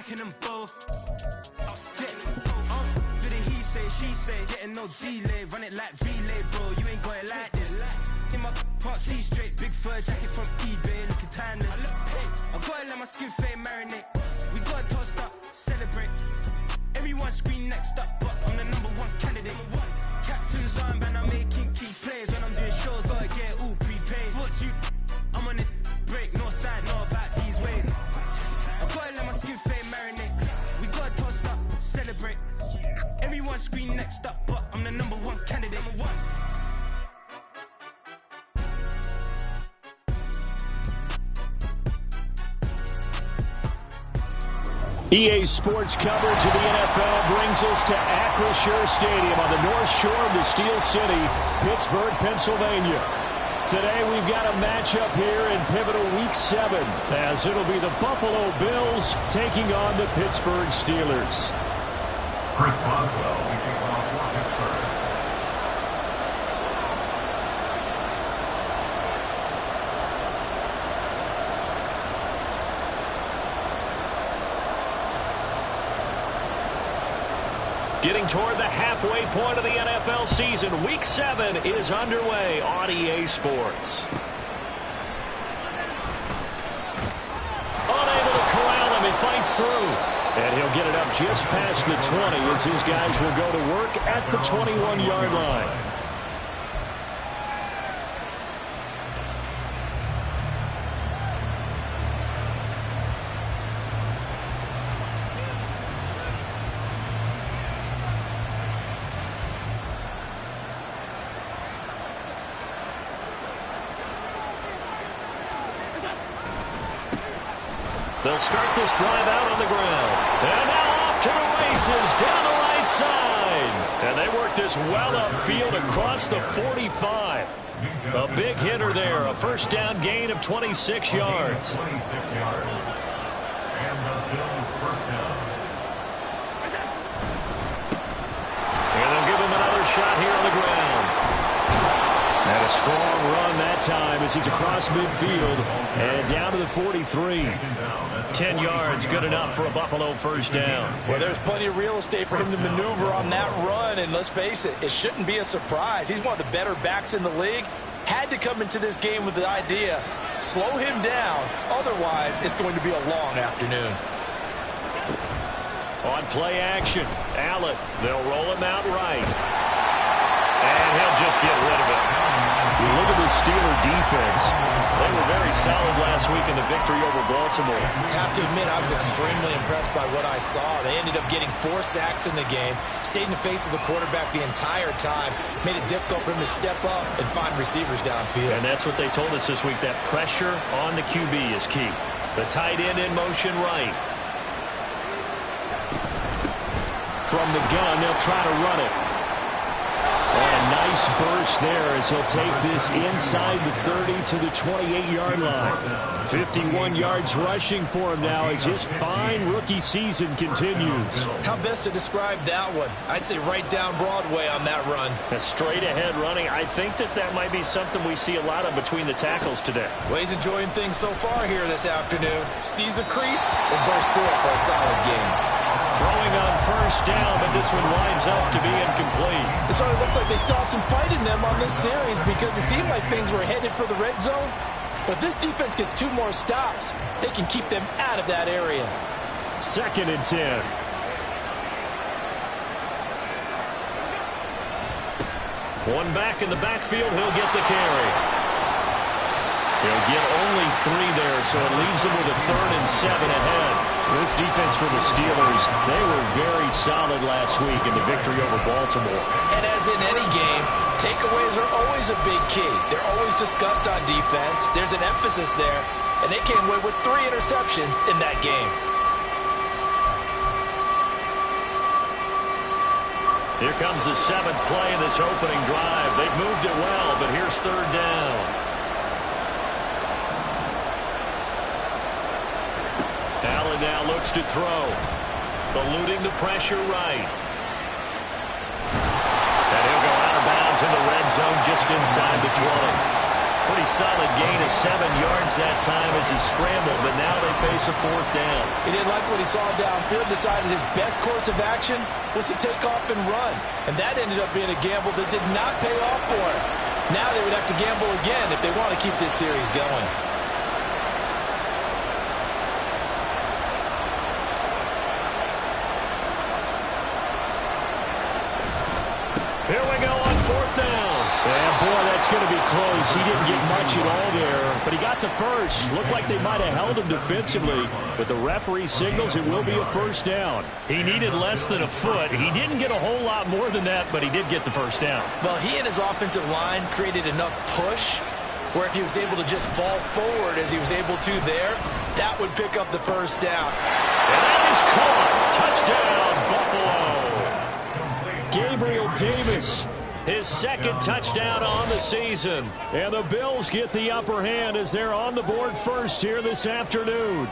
fucking them both. Bit of he say, she say, getting no delay. Run it like relay, bro, you ain't going like this. In my can't see straight, big fur jacket from eBay, looking timeless. I gotta let my skin fade marinate. We gotta toast up, celebrate. Everyone scream next up, but I'm the #1 candidate. Captain's armband, I'm making key plays. When I'm doing shows, gotta get all prepaid. What you, I'm on it, break, no side, no about these ways. I gotta let my skin fade marinate. We gotta toast up, celebrate. Everyone scream next up, but I'm the #1 candidate. EA Sports coverage of the NFL brings us to Acrisure Stadium on the north shore of the Steel City, Pittsburgh, Pennsylvania. Today we've got a matchup here in pivotal Week 7, as it'll be the Buffalo Bills taking on the Pittsburgh Steelers. Chris Boswell leading off for Pittsburgh. Getting toward the halfway point of the NFL season, Week 7 is underway on EA Sports. Unable to corral him, he fights through. And he'll get it up just past the 20 as his guys will go to work at the 21-yard line. They'll start this drive out on the ground. And now off to the races down the right side. And they work this well upfield across the 45. A big hitter there. A first down gain of 26 yards. 26 yards. And the Bills first down. And they'll give him another shot here on the ground. And a strong run that time as he's across midfield and down to the 43. 10 yards, good enough for a Buffalo first down. Well, there's plenty of real estate for him to maneuver on that run, and let's face it, it shouldn't be a surprise. He's one of the better backs in the league. Had to come into this game with the idea, slow him down, otherwise it's going to be a long afternoon. On play action, Allen, they'll roll him out right. And he'll just get rid of it. Look at the Steeler defense. They were very solid last week in the victory over Baltimore. I have to admit, I was extremely impressed by what I saw. They ended up getting 4 sacks in the game, stayed in the face of the quarterback the entire time, made it difficult for him to step up and find receivers downfield. And that's what they told us this week, that pressure on the QB is key. The tight end in motion right. From the gun, they'll try to run it. And a nice burst there as he'll take this inside the 30 to the 28-yard line. 51 yards rushing for him now as his fine rookie season continues. How best to describe that one? I'd say right down Broadway on that run. A straight-ahead running. I think that might be something we see a lot of between the tackles today. Well, he's enjoying things so far here this afternoon. Sees a crease and bursts through it for a solid game. Throwing on first down, but this one winds up to be incomplete. It sort of looks like they still have some fight in them on this series because it seemed like things were headed for the red zone. But if this defense gets 2 more stops, they can keep them out of that area. 2nd and 10. One back in the backfield, he'll get the carry. He'll get only 3 there, so it leaves him with a 3rd and 7 ahead. This defense for the Steelers, they were very solid last week in the victory over Baltimore. And as in any game, takeaways are always a big key. They're always discussed on defense. There's an emphasis there, and they came away with 3 interceptions in that game. Here comes the 7th play of this opening drive. They've moved it well, but here's 3rd down. Allen now looks to throw. Eluding the pressure right. And he'll go out of bounds in the red zone just inside the 20. Pretty solid gain of 7 yards that time as he scrambled, but now they face force a fourth down. He didn't like what he saw downfield, decided his best course of action was to take off and run. And that ended up being a gamble that did not pay off for him. Now they would have to gamble again if they want to keep this series going. Here we go on fourth down. And boy, that's going to be close. He didn't get much at all there, but he got the first. Looked like they might have held him defensively, but the referee signals it will be a first down. He needed less than a foot. He didn't get a whole lot more than that, but he did get the first down. Well, he and his offensive line created enough push where if he was able to just fall forward as he was able to there, that would pick up the first down. And that is caught. Touchdown, Buffalo. Gabriel Davis, his second touchdown on the season. And the Bills get the upper hand as they're on the board first here this afternoon.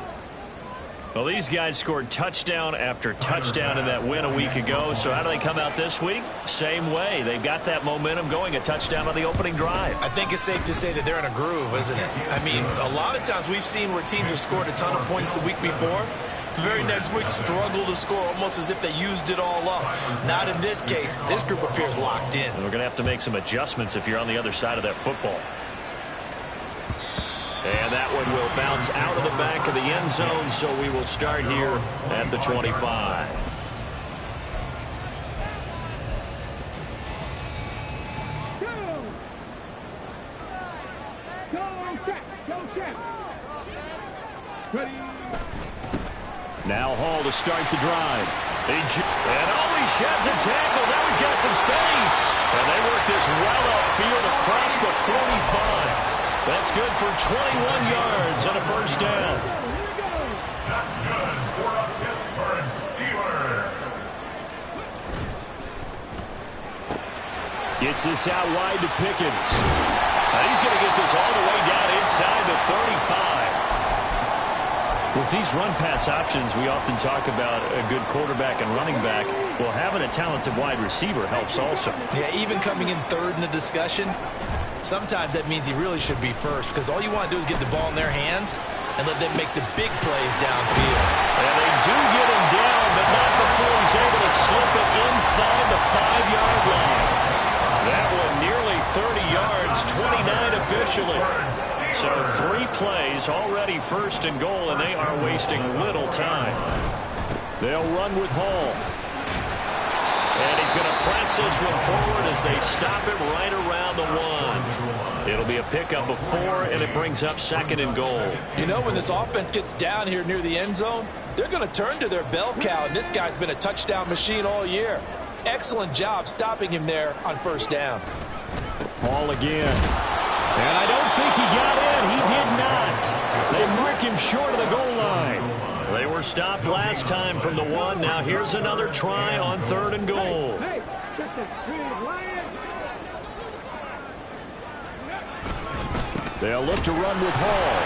Well, these guys scored touchdown after touchdown in that win a week ago. So how do they come out this week? Same way. They've got that momentum going, a touchdown on the opening drive. I think it's safe to say that they're in a groove, isn't it? I mean, a lot of times we've seen where teams have scored a ton of points the week before. The very next week struggle to score almost as if they used it all up. Not in this case. This group appears locked in. And we're going to have to make some adjustments if you're on the other side of that football. And that one will bounce out of the back of the end zone, so we will start here at the 25. Now Hall to start the drive. And he sheds a tackle. Now he's got some space. And they work this well upfield across the 45. That's good for 21 yards and a first down. That's good for a Pittsburgh Steelers. Gets this out wide to Pickens. He's going to get this all the way down inside the 35. With these run-pass options, we often talk about a good quarterback and running back. Well, having a talented wide receiver helps also. Yeah, even coming in third in the discussion, sometimes that means he really should be first because all you want to do is get the ball in their hands and let them make the big plays downfield. And they do get him down, but not before he's able to slip it inside the 5-yard line. That one nearly 30 yards, 29 officially. So 3 plays, already first and goal, and they are wasting little time. They'll run with Hall. And he's going to press this one forward as they stop it right around the 1. It'll be a pickup of 4, and it brings up second and goal. You know, when this offense gets down here near the end zone, they're going to turn to their bell cow, and this guy's been a touchdown machine all year. Excellent job stopping him there on first down. Hall again. And I don't think he got in. He did not. They mark him short of the goal line. They were stopped last time from the 1. Now here's another try on third and goal. They'll look to run with Hall.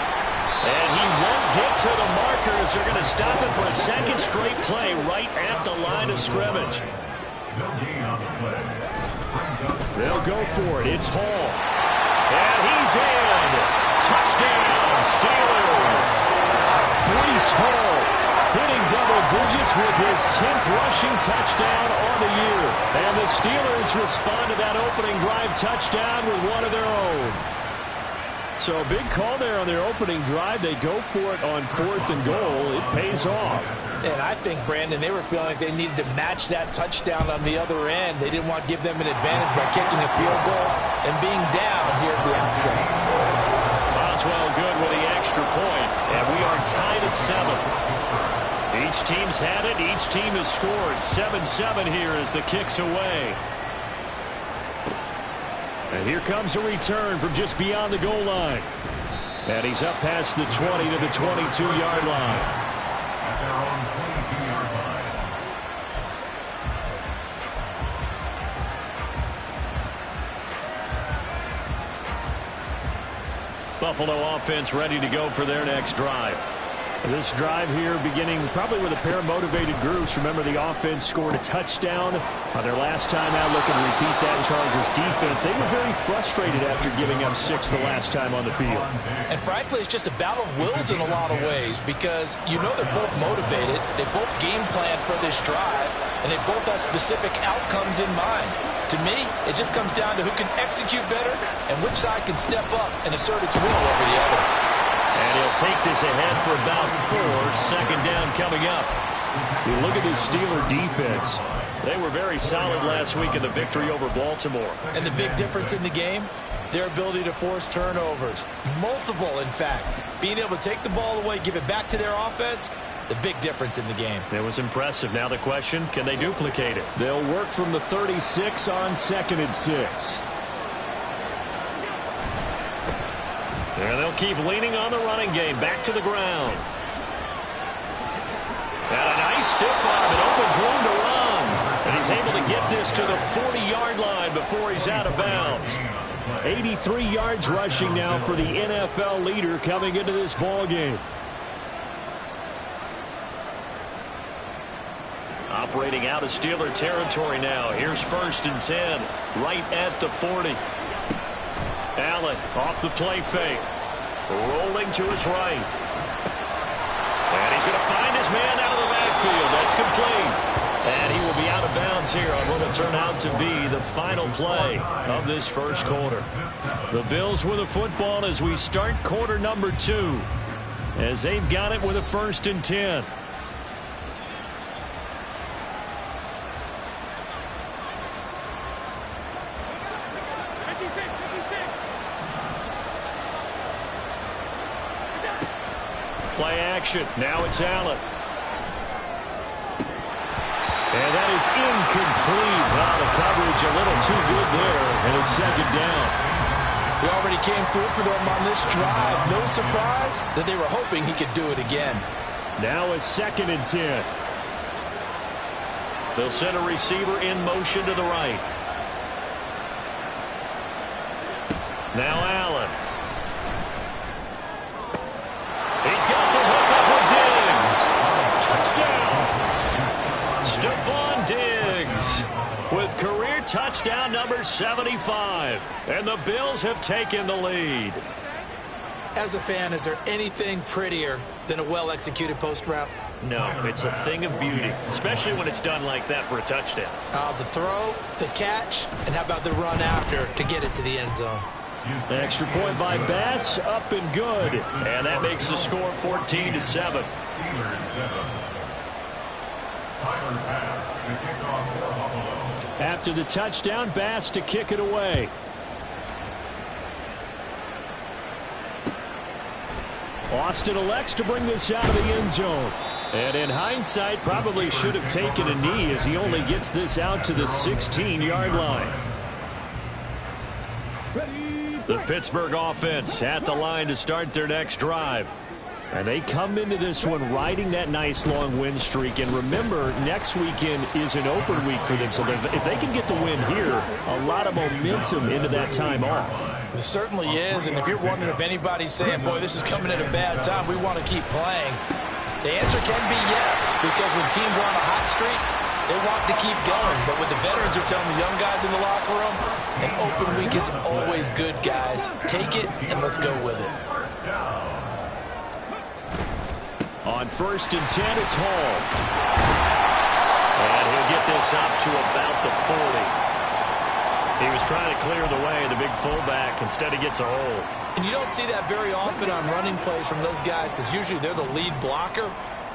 And he won't get to the markers. They're going to stop him for a second straight play right at the line of scrimmage. They'll go for it. It's Hall. And he's in. Touchdown, Steelers. Breece Hall hitting double digits with his 10th rushing touchdown on the year. And the Steelers respond to that opening drive touchdown with one of their own. So a big call there on their opening drive. They go for it on fourth and goal. It pays off. And I think, Brandon, they were feeling like they needed to match that touchdown on the other end. They didn't want to give them an advantage by kicking a field goal and being down here at the outset. Boswell good with the extra point, and we are tied at 7. Each team's had it. Each team has scored. 7-7 here as the kick's away. And here comes a return from just beyond the goal line. And he's up past the 20 to the 22-yard line. At their own 22-yard line. Buffalo offense ready to go for their next drive. This drive here beginning probably with a pair of motivated groups. Remember, the offense scored a touchdown on their last time out. Looking to repeat that in Charles' defense. They were very frustrated after giving up 6 the last time on the field. And frankly, it's just a battle of wills in a lot of ways because you know they're both motivated. They both game plan for this drive, and they both have specific outcomes in mind. To me, it just comes down to who can execute better and which side can step up and assert its will over the other. And he'll take this ahead for about 4. Second down coming up. You look at this Steeler defense. They were very solid last week in the victory over Baltimore. And the big difference in the game, their ability to force turnovers. Multiple, in fact. Being able to take the ball away, give it back to their offense, the big difference in the game. It was impressive. Now the question, can they duplicate it? They'll work from the 36 on 2nd and 6. And they'll keep leaning on the running game. Back to the ground. And a nice stiff arm. It opens room to run. And he's able to get this to the 40-yard line before he's out of bounds. 83 yards rushing now for the NFL leader coming into this ball game. Operating out of Steeler territory now. Here's 1st and 10. Right at the 40. Allen off the play fake. Rolling to his right. And he's going to find his man out of the backfield. That's complete. And he will be out of bounds here on what will turn out to be the final play of this first quarter. The Bills with a football as we start quarter number 2. As they've got it with a 1st and 10. Play action. Now it's Allen. And that is incomplete. Wow, the coverage a little too good there, and it's 2nd down. He already came through for them on this drive. No surprise that they were hoping he could do it again. Now it's 2nd and 10. They'll send a receiver in motion to the right. Now Allen. He's got the hook up with Diggs. Touchdown. Stephon Diggs with career touchdown number 75. And the Bills have taken the lead. As a fan, is there anything prettier than a well-executed post route? No, it's a thing of beauty, especially when it's done like that for a touchdown. The throw, the catch, and how about the run after to get it to the end zone? Extra point by Bass, up and good. And that makes the score 14-7. After the touchdown, Bass to kick it away. Austin elects to bring this out of the end zone. And in hindsight, probably should have taken a knee as he only gets this out to the 16-yard line. The Pittsburgh offense at the line to start their next drive. And they come into this one riding that nice long win streak. And remember, next weekend is an open week for them. So if they can get the win here, a lot of momentum into that time off. It certainly is. And if you're wondering if anybody's saying, boy, this is coming at a bad time, we want to keep playing, the answer can be yes. Because when teams are on a hot streak, they want to keep going. But what the veterans are telling the young guys in the locker room, an open week is always good, guys. Take it and let's go with it. On 1st and 10, it's Hall. And he'll get this up to about the 40. He was trying to clear the way, the big fullback. Instead, he gets a hole. And you don't see that very often on running plays from those guys because usually they're the lead blocker.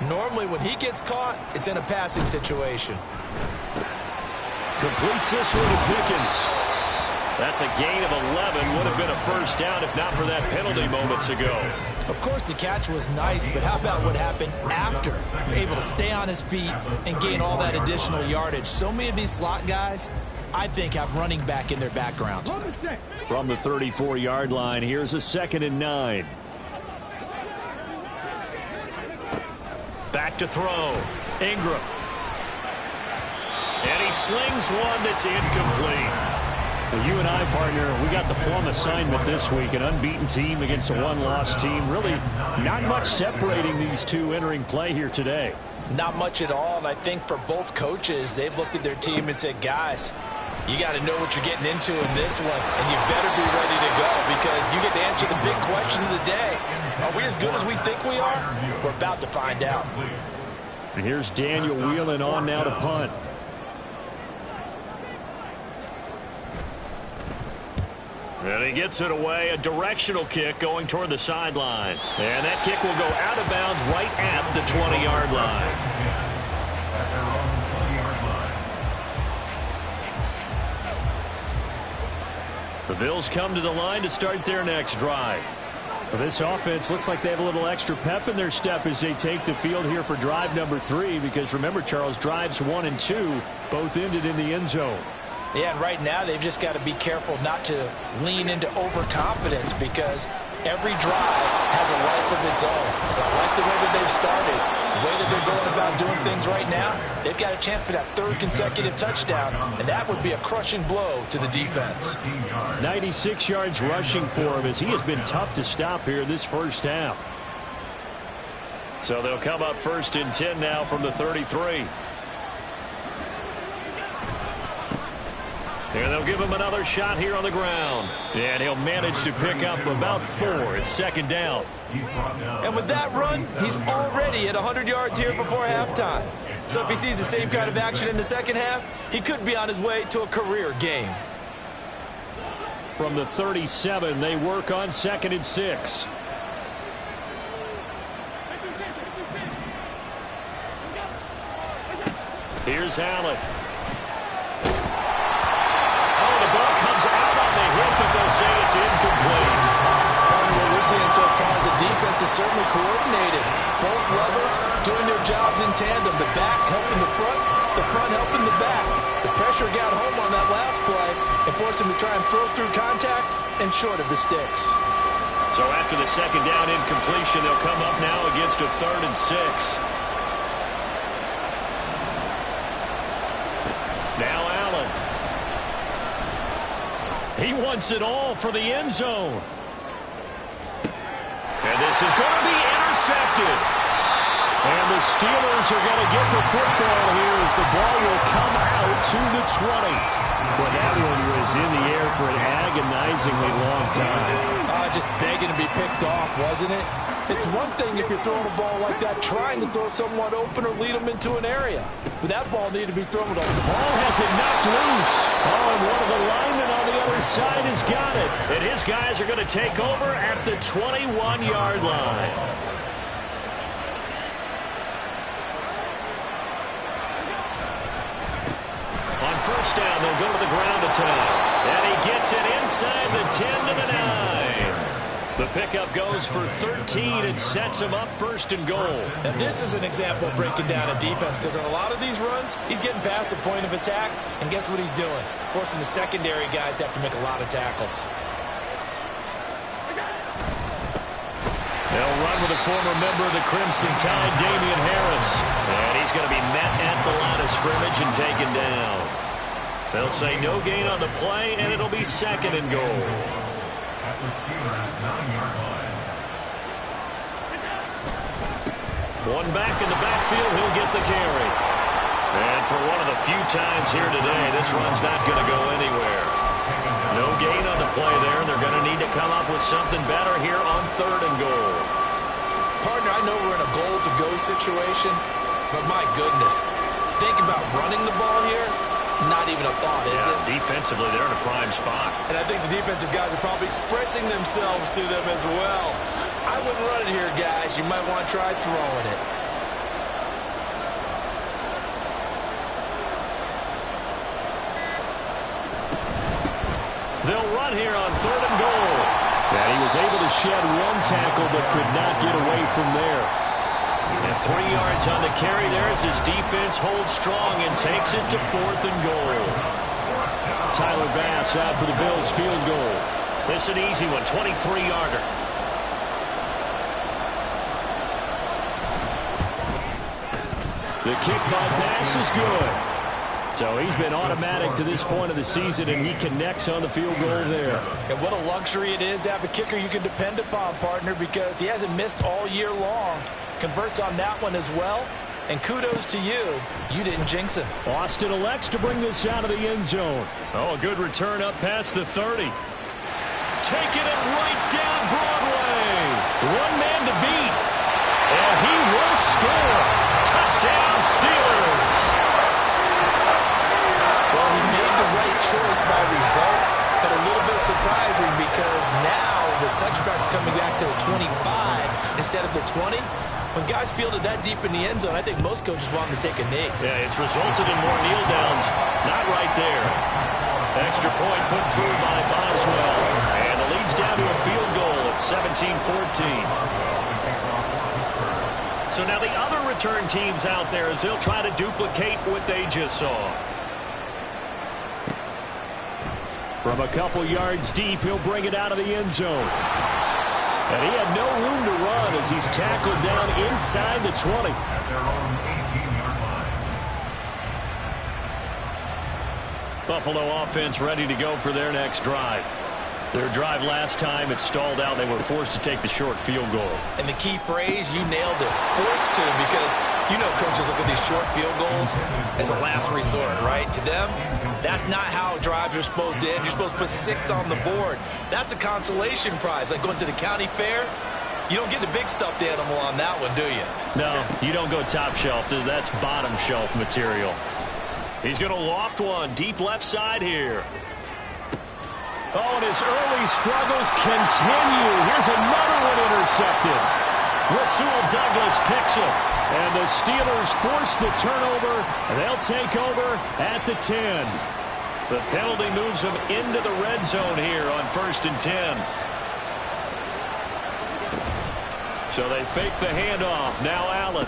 Normally, when he gets caught, it's in a passing situation. Completes this one to Pickens. That's a gain of 11. Would have been a first down if not for that penalty moments ago. Of course, the catch was nice, but how about what happened after? Able to stay on his feet and gain all that additional yardage. So many of these slot guys, I think, have running back in their background. From the 34-yard line, here's a 2nd and 9. Back to throw. Ingram. And he slings one that's incomplete. Well, you and I, partner, we got the plum assignment this week. An unbeaten team against a one-loss team. Really not much separating these two entering play here today. Not much at all, and I think for both coaches, they've looked at their team and said, guys, you got to know what you're getting into in this one, and you better be ready to go because you get to answer the big question of the day. Are we as good as we think we are? We're about to find out. And here's Daniel Whelan on now to punt. And he gets it away, a directional kick going toward the sideline. And that kick will go out of bounds right at the 20-yard line. The Bills come to the line to start their next drive. Well, this offense looks like they have a little extra pep in their step as they take the field here for drive number 3 because remember, Charles, drives 1 and 2 both ended in the end zone. Yeah, and right now they've just got to be careful not to lean into overconfidence because every drive has a life of its own. But I like the way that they've started, the way that they're going about doing things right now. They've got a chance for that 3rd consecutive touchdown, and that would be a crushing blow to the defense. 96 yards rushing for him as he has been tough to stop here this first half. So they'll come up 1st and 10 now from the 33. And they'll give him another shot here on the ground. And he'll manage to pick up about 4. It's 2nd down. And with that run, he's already at 100 yards here before halftime. So if he sees the same kind of action in the second half, he could be on his way to a career game. From the 37, they work on 2nd and 6. Here's Allen. But they'll say it's incomplete. What we're seeing so far is the defense is certainly coordinated. Both levels doing their jobs in tandem. The back helping the front helping the back. The pressure got home on that last play and forced him to try and throw through contact and short of the sticks. So after the 2nd down incompletion, they'll come up now against a 3rd and 6. Now Allen. He wants it all for the end zone. And this is going to be intercepted. And the Steelers are going to get the football here as the ball will come out to the 20. Well, that one was in the air for an agonizingly long time. Just begging to be picked off, wasn't it? It's one thing if you're throwing a ball like that, trying to throw someone open or lead them into an area. But that ball needed to be thrown open. The ball has it knocked loose. Oh, and one of the linemen on the other side has got it. And his guys are going to take over at the 21-yard line. On 1st down, they'll go to the ground attack. And he gets it inside the 10 to the 9. The pickup goes for 13 and sets him up 1st and goal. And this is an example of breaking down a defense because on a lot of these runs, he's getting past the point of attack, and guess what he's doing? Forcing the secondary guys to have to make a lot of tackles. They'll run with a former member of the Crimson Tide, Damian Harris. And he's going to be met at the line of scrimmage and taken down. They'll say no gain on the play, and it'll be 2nd and goal. At the Steelers' 9-yard line. One back in the backfield, he'll get the carry. And for one of the few times here today, this run's not going to go anywhere. No gain on the play there. They're going to need to come up with something better here on 3rd and goal. Partner, I know we're in a goal-to-go situation, but my goodness, think about running the ball here. Not even a thought, is it? Defensively, they're in a prime spot. And I think the defensive guys are probably expressing themselves to them as well. I wouldn't run it here, guys. You might want to try throwing it. They'll run here on 3rd and goal. And he was able to shed one tackle but could not get away from there. And 3 yards on the carry there as his defense holds strong and takes it to 4th and goal. Tyler Bass out for the Bills field goal. This is an easy one, 23-yarder. The kick by Bass is good. So he's been automatic to this point of the season, and he connects on the field goal there. And what a luxury it is to have a kicker you can depend upon, partner, because he hasn't missed all year long. Converts on that one as well. And kudos to you. You didn't jinx him. Austin elects to bring this out of the end zone. Oh, a good return up past the 30. Taking it right down Broadway. One man to beat. And he will score. Touchdown, Steelers. Well, he made the right choice by result, but a little bit surprising because now the touchback's coming back to the 25 instead of the 20. When guys fielded that deep in the end zone, I think most coaches want them to take a knee. Yeah, it's resulted in more kneel downs. Not right there. Extra point put through by Boswell. And the lead's down to a field goal at 17-14. So now the other return teams out there as they'll try to duplicate what they just saw. From a couple yards deep, he'll bring it out of the end zone. And he had no room to run as he's tackled down inside the 20. At their own 18-yard line. Buffalo offense ready to go for their next drive. Their drive last time, it stalled out. They were forced to take the short field goal. And the key phrase, you nailed it. Forced to, because you know coaches look at these short field goals as a last resort, right? To them, that's not how drives are supposed to end. You're supposed to put 6 on the board. That's a consolation prize. Like going to the county fair, you don't get the big stuffed animal on that one, do you? No, you don't go top shelf. That's bottom shelf material. He's going to loft one deep left side here. Oh, and his early struggles continue. Here's another one intercepted. Rasul Douglas picks him. And the Steelers force the turnover, and they'll take over at the 10. The penalty moves them into the red zone here on 1st and 10. So they fake the handoff. Now Allen.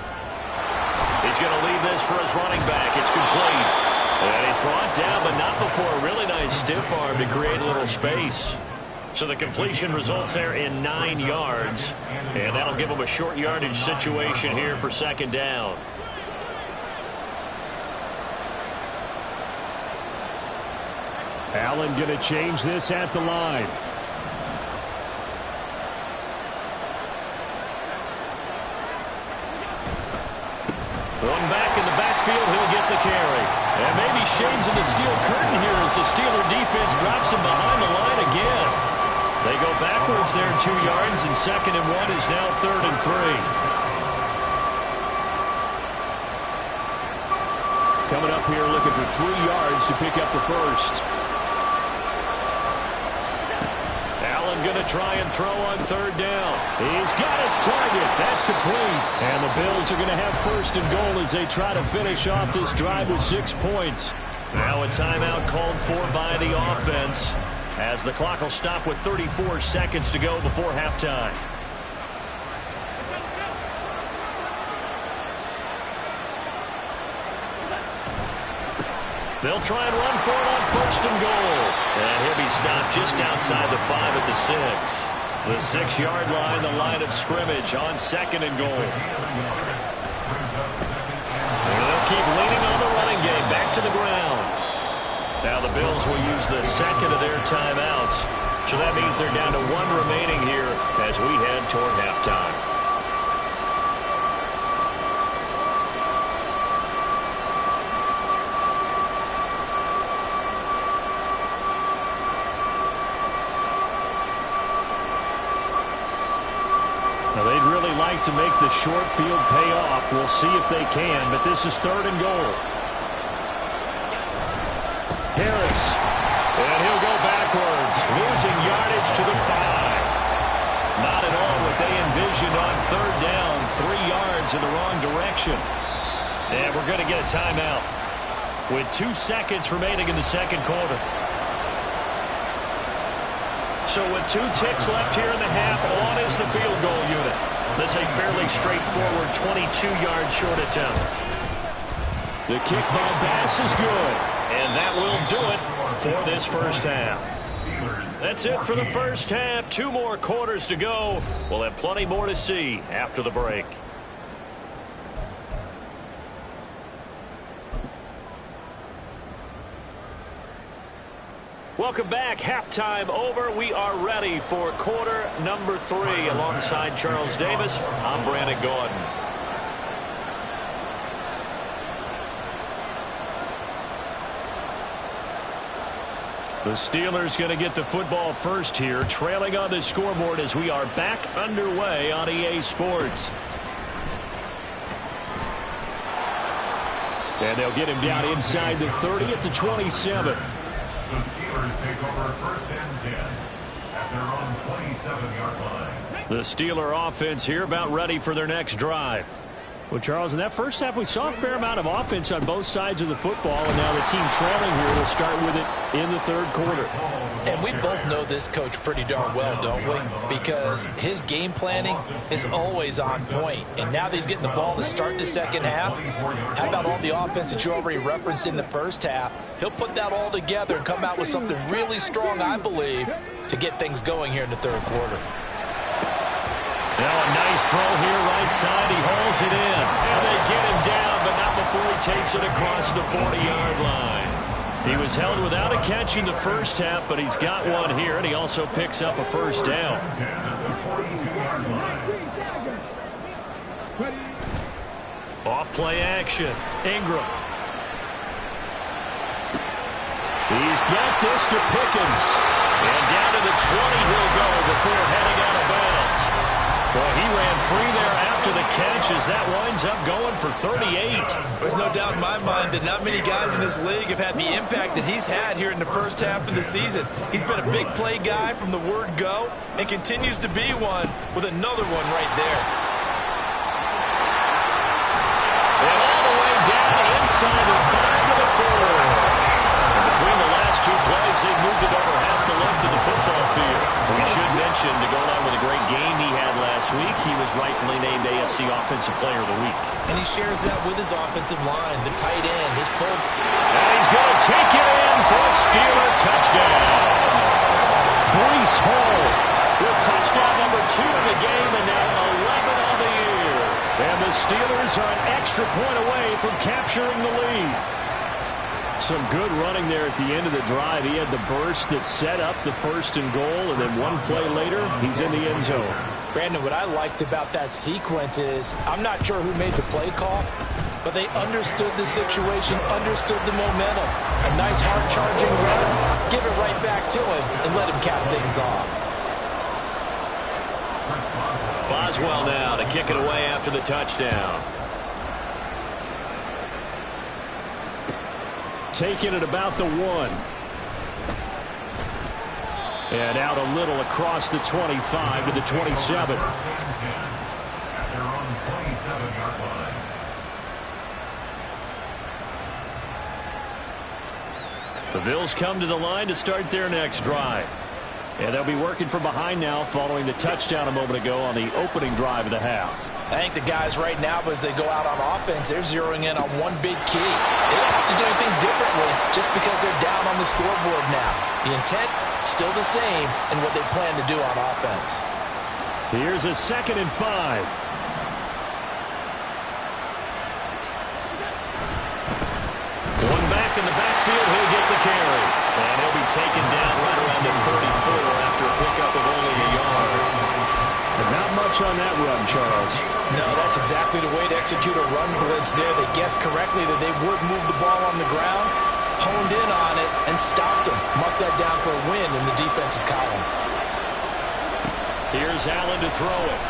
He's going to leave this for his running back. It's complete. And he's brought down, but not before a really nice stiff arm to create a little space. So the completion results there in 9 yards. And that'll give him a short yardage situation here for 2nd down. Allen going to change this at the line. One back in the backfield, he'll get the carry. And maybe shades of the steel curtain here as the Steeler defense drops him behind the line again. They go backwards there 2 yards, and 2nd and 1 is now 3rd and 3. Coming up here looking for 3 yards to pick up the first. Allen going to try and throw on 3rd down. He's got his target. That's complete. And the Bills are going to have 1st and goal as they try to finish off this drive with 6 points. Now a timeout called for by the offense as the clock will stop with 34 seconds to go before halftime. They'll try and run for it on 1st and goal. And he'll be stopped just outside the 5 at the 6. The 6-yard line, the line of scrimmage on 2nd and goal. And they'll keep leaning on the running game back to the ground. Now the Bills will use the 2nd of their timeouts. So that means they're down to 1 remaining here as we head toward halftime. Now they'd really like to make the short field pay off. We'll see if they can, but this is 3rd and goal. Harris, and he'll go backwards, losing yardage to the 5. Not at all what they envisioned on 3rd down, 3 yards in the wrong direction. And we're going to get a timeout with 2 seconds remaining in the 2nd quarter. So with 2 ticks left here in the half, on is the field goal unit. This is a fairly straightforward 22-yard short attempt. The kick by Bass is good. And that will do it for this first half. That's it for the first half. 2 more quarters to go. We'll have plenty more to see after the break. Welcome back. Halftime over. We are ready for quarter number 3. Alongside Charles Davis, I'm Brandon Gordon. The Steelers going to get the football first here, trailing on the scoreboard as we are back underway on EA Sports. And they'll get him down inside the 30 at the 27. The Steelers take over first and 10 at their own 27-yard line. The Steeler offense here about ready for their next drive. Well, Charles, in that first half, we saw a fair amount of offense on both sides of the football, and now the team trailing here will start with it in the third quarter. And we both know this coach pretty darn well, don't we? Because his game planning is always on point. And now that he's getting the ball to start the second half, how about all the offense that you already referenced in the first half? He'll put that all together and come out with something really strong, I believe, to get things going here in the third quarter. Now a nice throw here right side. He hauls it in. And they get him down, but not before he takes it across the 40-yard line. He was held without a catch in the first half, but he's got one here, and he also picks up a first down. Off play action. Ingram. He's got this to Pickens. And down to the 20 he'll go before heading out of bounds. Well, he ran free there after the catch as that winds up going for 38. There's no doubt in my mind that not many guys in this league have had the impact that he's had here in the first half of the season. He's been a big play guy from the word go and continues to be one with another one right there. And all the way down inside the 5 to the 4. Between the last two plays, they've moved it over half the length of the football field. We should mention, to go along with a great game he had last week, he was rightfully named AFC Offensive Player of the Week. And he shares that with his offensive line, the tight end, his full. And he's going to take it in for a Steeler touchdown. Breece Hall with touchdown number 2 in the game, and now 11 on the year. And the Steelers are an extra point away from capturing the lead. Some good running there at the end of the drive. He had the burst that set up the first and goal, and then one play later, he's in the end zone. Brandon, what I liked about that sequence is, I'm not sure who made the play call, but they understood the situation, understood the momentum. A nice hard-charging run, give it right back to him, and let him cap things off. Boswell now to kick it away after the touchdown. Taking it about the 1. And out a little across the 25 to the 27. At their own 27-yard line. The Bills come to the line to start their next drive. And they'll be working from behind now following the touchdown a moment ago on the opening drive of the half. I think the guys right now, as they go out on offense, they're zeroing in on one big key. They don't have to do anything differently just because they're down on the scoreboard now. The intent, still the same in what they plan to do on offense. Here's a 2nd and 5. One back in the backfield, he'll get the carry. And he'll be taken down right around the 34 after a pickup of only a yard. And not much on that run, Charles. No, that's exactly the way to execute a run blitz there. They guessed correctly that they would move the ball on the ground, honed in on it, and stopped them. Marked that down for a win in the defense's column. Here's Allen to throw it.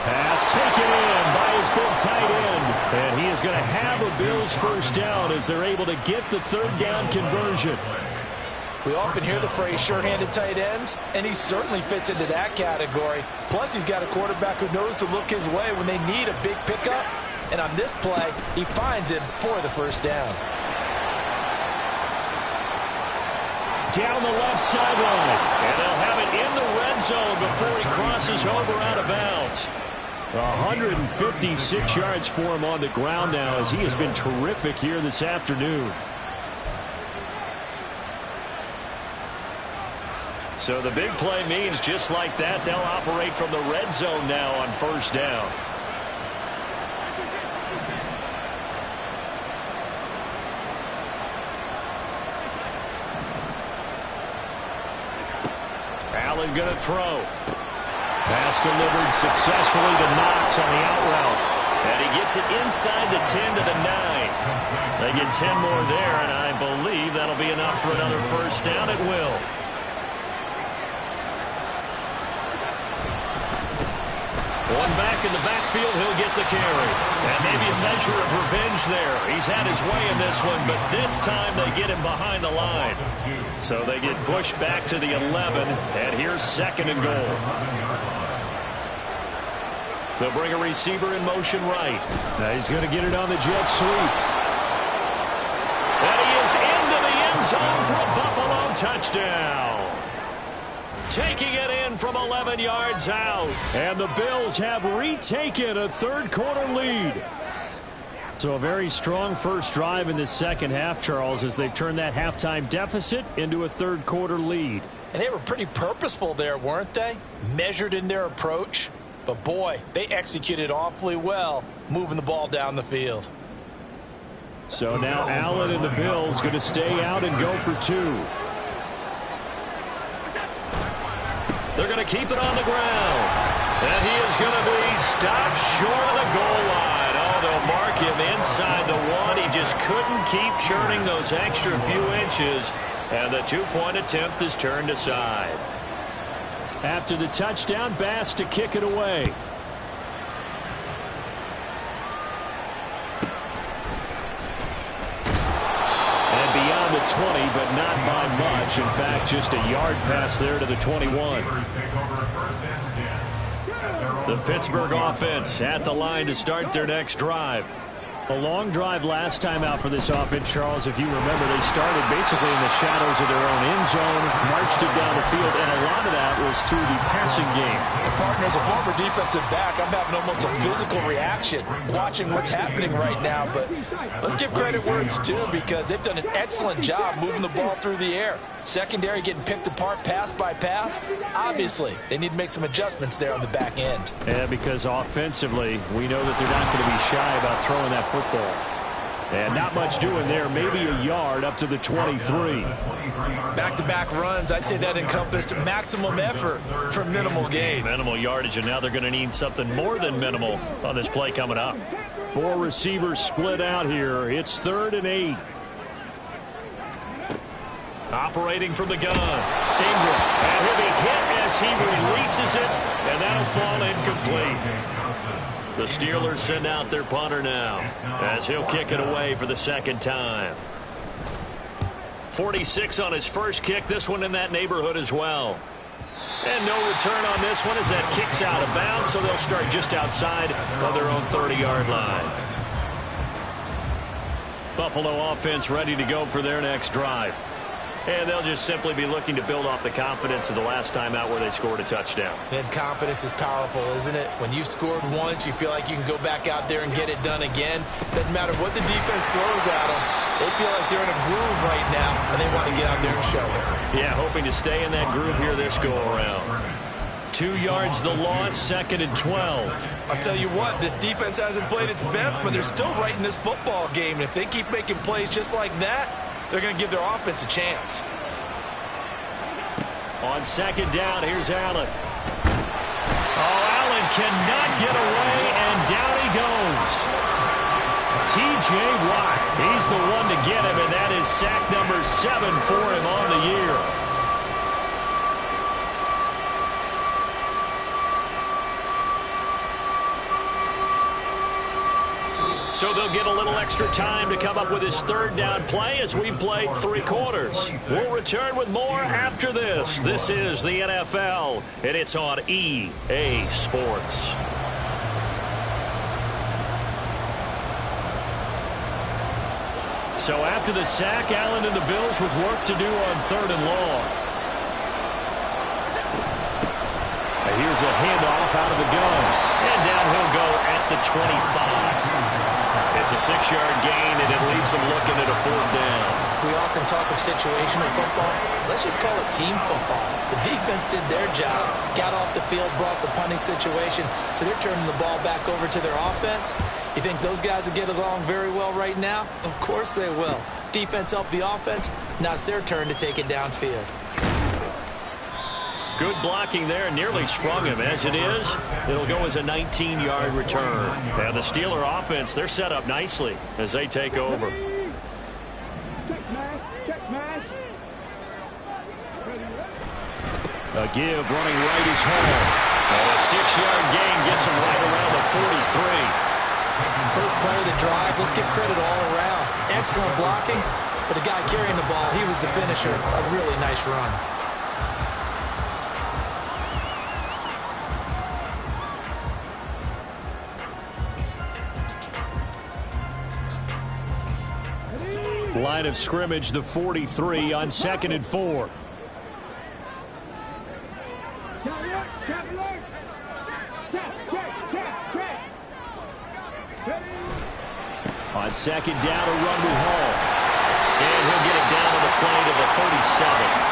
Pass taken in by his big tight end. And he is going to have a Bills first down as they're able to get the third down conversion. We often hear the phrase sure-handed tight ends, and he certainly fits into that category. Plus, he's got a quarterback who knows to look his way when they need a big pickup. And on this play, he finds him for the first down. Down the left sideline. And they'll have it in the red zone before he crosses over out of bounds. 156 yards for him on the ground now as he has been terrific here this afternoon. So the big play means just like that, they'll operate from the red zone now on first down. Allen going to throw. Pass delivered successfully to Knox on the out route. And he gets it inside the 10 to the 9. They get 10 more there, and I believe that'll be enough for another first down. It will. One back in the backfield, he'll get the carry. And maybe a measure of revenge there. He's had his way in this one, but this time they get him behind the line. So they get pushed back to the 11, and here's second and goal. They'll bring a receiver in motion right. Now he's going to get it on the jet sweep. And he is into the end zone for a Buffalo touchdown. Taking it in from 11 yards out. And the Bills have retaken a third-quarter lead. So a very strong first drive in the second half, Charles, as they've turned that halftime deficit into a third-quarter lead. And they were pretty purposeful there, weren't they? Measured in their approach. But, boy, they executed awfully well moving the ball down the field. So now Allen and the Bills going to stay out and go for 2. They're going to keep it on the ground. And he is going to be stopped short of the goal line. Oh, they'll mark him inside the 1. He just couldn't keep churning those extra few inches. And the 2-point attempt is turned aside. After the touchdown, Bass to kick it away. And beyond the 20, but not by much. In fact, just a yard pass there to the 21. The Pittsburgh offense at the line to start their next drive. A long drive last time out for this offense, Charles. If you remember, they started basically in the shadows of their own end zone, marched it down the field, and a lot of that was through the passing game. And partner, as a former defensive back, I'm having almost a physical reaction watching what's happening right now. But let's give credit where it's due, because they've done an excellent job moving the ball through the air. Secondary getting picked apart pass by pass. Obviously, they need to make some adjustments there on the back end. Yeah, because offensively, we know that they're not going to be shy about throwing that football. And not much doing there. Maybe a yard up to the 23. Back-to-back runs, I'd say that encompassed maximum effort for minimal gain. Minimal yardage, and now they're going to need something more than minimal on this play coming up. 4 receivers split out here. It's 3rd and 8. Operating from the gun. Ingram. And he'll be hit as he releases it, and that'll fall incomplete. The Steelers send out their punter now as he'll kick it away for the second time. 46 on his first kick. This one in that neighborhood as well. And no return on this one as that kicks out of bounds, so they'll start just outside of their own 30-yard line. Buffalo offense ready to go for their next drive. And they'll just simply be looking to build off the confidence of the last time out where they scored a touchdown. And confidence is powerful, isn't it? When you've scored once, you feel like you can go back out there and get it done again. Doesn't matter what the defense throws at them. They feel like they're in a groove right now, and they want to get out there and show it. Yeah, hoping to stay in that groove here this go-around. 2 yards the loss, 2nd and 12. I'll tell you what, this defense hasn't played its best, but they're still right in this football game. And if they keep making plays just like that, they're going to give their offense a chance. On 2nd down, here's Allen. Oh, Allen cannot get away, and down he goes. T.J. Watt, he's the one to get him, and that is sack number 7 for him on the year. So they'll get a little extra time to come up with his 3rd down play as we've played 3 quarters. We'll return with more after this. This is the NFL, and it's on EA Sports. So after the sack, Allen and the Bills with work to do on 3rd and long. And here's a handoff out of the gun. And down he'll go at the 25. It's a 6-yard gain, and it leaves them looking at a 4th down. We often talk of situational football. Let's just call it team football. The defense did their job, got off the field, brought the punting situation, so they're turning the ball back over to their offense. You think those guys will get along very well right now? Of course they will. Defense helped the offense. Now it's their turn to take it downfield. Good blocking there. Nearly sprung him. As it is, it'll go as a 19-yard return. And the Steeler offense, they're set up nicely as they take over. A give running right is home. And a 6-yard gain gets him right around the 43. First play of the drive. Let's give credit all around. Excellent blocking, but the guy carrying the ball, he was the finisher. A really nice run. Line of scrimmage, the 43 on 2nd and 4. On 2nd down, a run with Hall. And he'll get it down to the plane to the 37.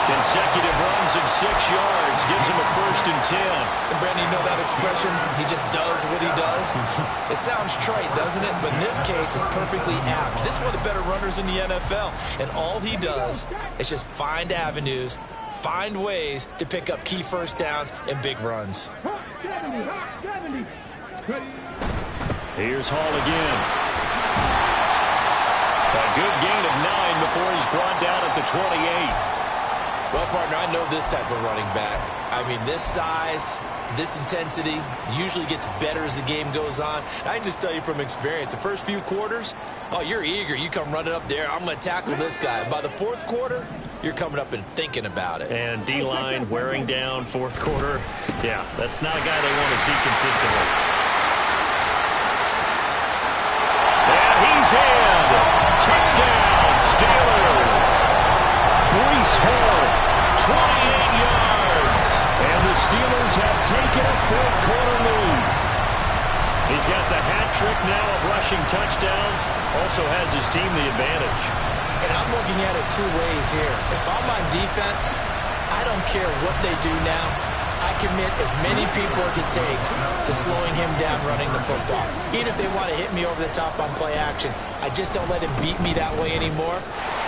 Consecutive runs of 6 yards gives him a 1st and 10. And Brandon, you know that expression? He just does what he does. It sounds trite, doesn't it? But in this case, it's perfectly apt. This is one of the better runners in the NFL. And all he does is just find avenues, find ways to pick up key first downs and big runs. Here's Hall again. A good gain of 9 before he's brought down at the 28. Well, partner, I know this type of running back. I mean, this size, this intensity usually gets better as the game goes on. I can just tell you from experience, the first few quarters, oh, you're eager. You come running up there, I'm going to tackle this guy. By the 4th quarter, you're coming up and thinking about it. And D-line wearing down 4th quarter. Yeah, that's not a guy they want to see consistently. And he's in. Touchdown, Steelers. Breece Hall, 28 yards. And the Steelers have taken a 4th quarter lead. He's got the hat trick now of rushing touchdowns. Also has his team the advantage. And I'm looking at it 2 ways here. If I'm on defense, I don't care what they do now. I commit as many people as it takes to slowing him down running the football. Even if they want to hit me over the top on play action, I just don't let him beat me that way anymore.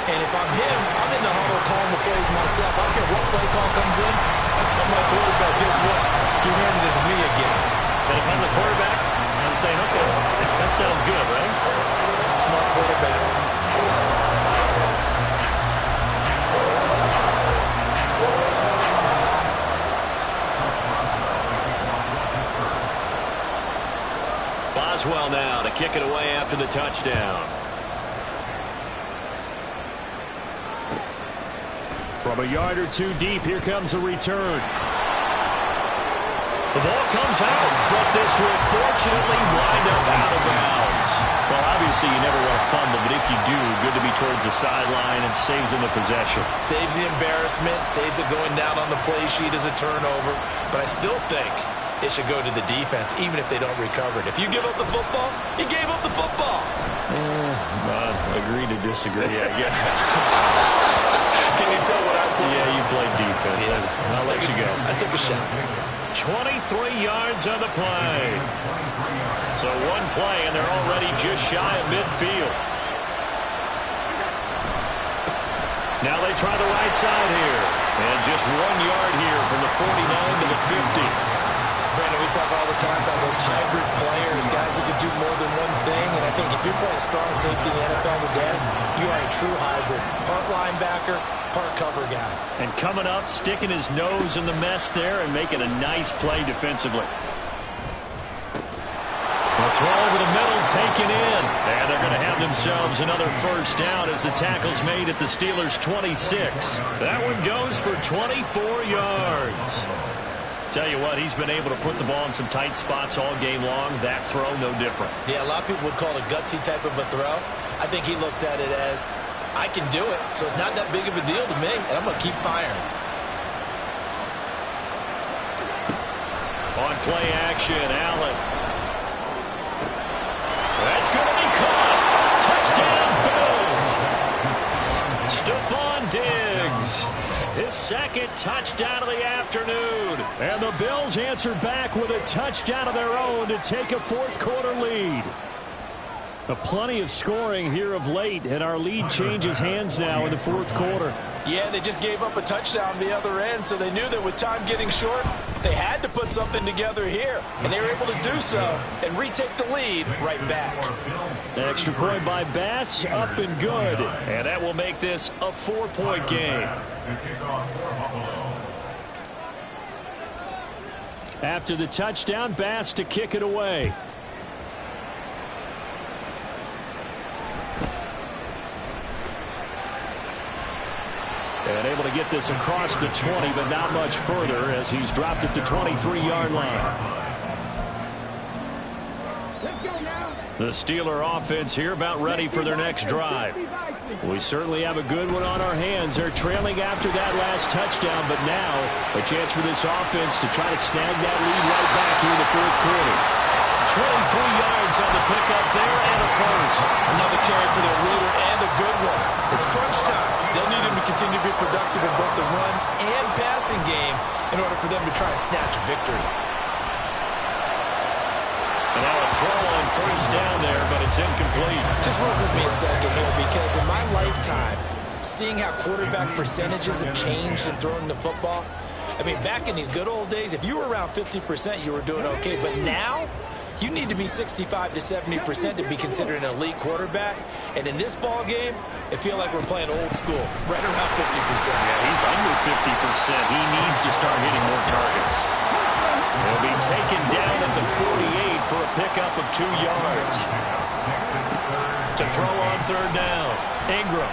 And if I'm him, I'm in the huddle calling the plays myself. I don't care what play call comes in. I tell my quarterback, guess what? You handed it to me again. And if I'm the quarterback, I'm saying, okay, that sounds good, right? Smart quarterback. Boswell now to kick it away after the touchdown. From a yard or 2 deep, here comes a return. The ball comes out, but this will fortunately wind up out of bounds. Well, obviously you never want to fumble, but if you do, good to be towards the sideline and saves them the possession. Saves the embarrassment, saves it going down on the play sheet as a turnover. But I still think it should go to the defense, even if they don't recover it. If you give up the football, you gave up the football. Agree to disagree, I guess. Can you tell what I played? Yeah, you played defense. Yeah. I'll let you go. I took a shot. 23 yards on the play. So 1 play, and they're already just shy of midfield. Now they try the right side here. And just 1 yard here from the 49 to the 50. Brandon, we talk all the time about those hybrid players, guys who can do more than one thing. And I think if you're playing strong safety in the NFL today, you are a true hybrid. Part linebacker, part cover guy. And coming up, sticking his nose in the mess there and making a nice play defensively. A throw over the middle, taken in. And they're going to have themselves another 1st down as the tackle's made at the Steelers' 26. That one goes for 24 yards. Tell you what, he's been able to put the ball in some tight spots all game long. That throw, no different. Yeah, a lot of people would call it a gutsy type of a throw. I think he looks at it as, I can do it, so it's not that big of a deal to me, and I'm going to keep firing. On play action, Allen. That's going to be caught. Touchdown, Bills. Stephon Diggs. His 2nd touchdown of the afternoon. And the Bills answer back with a touchdown of their own to take a 4th quarter lead. Plenty of scoring here of late, and our lead changes hands now in the fourth quarter. Yeah, they just gave up a touchdown the other end, so they knew that with time getting short, they had to put something together here, and they were able to do so and retake the lead right back. Extra point by Bass, up and good. And that will make this a 4-point game. After the touchdown, Bass to kick it away. And able to get this across the 20, but not much further as he's dropped at the 23-yard line. The Steeler offense here about ready for their next drive. We certainly have a good one on our hands. They're trailing after that last touchdown, but now a chance for this offense to try to snag that lead right back here in the fourth quarter. 23 yards on the pickup there and a first. Another carry for their leader and a good one. It's crunch time. They'll need him to continue to be productive in both the run and passing game in order for them to try and snatch a victory. And now a throw on first down there, but it's incomplete. Just work with me a second here, because in my lifetime, seeing how quarterback percentages have changed in throwing the football, I mean, back in the good old days, if you were around 50%, you were doing okay. But now, you need to be 65 to 70% to be considered an elite quarterback. And in this ball game, it feels like we're playing old school, right around 50%. Yeah, he's under 50%. He needs to start hitting more targets. He'll be taken down at the 48 for a pickup of 2 yards. To throw on third down, Ingram.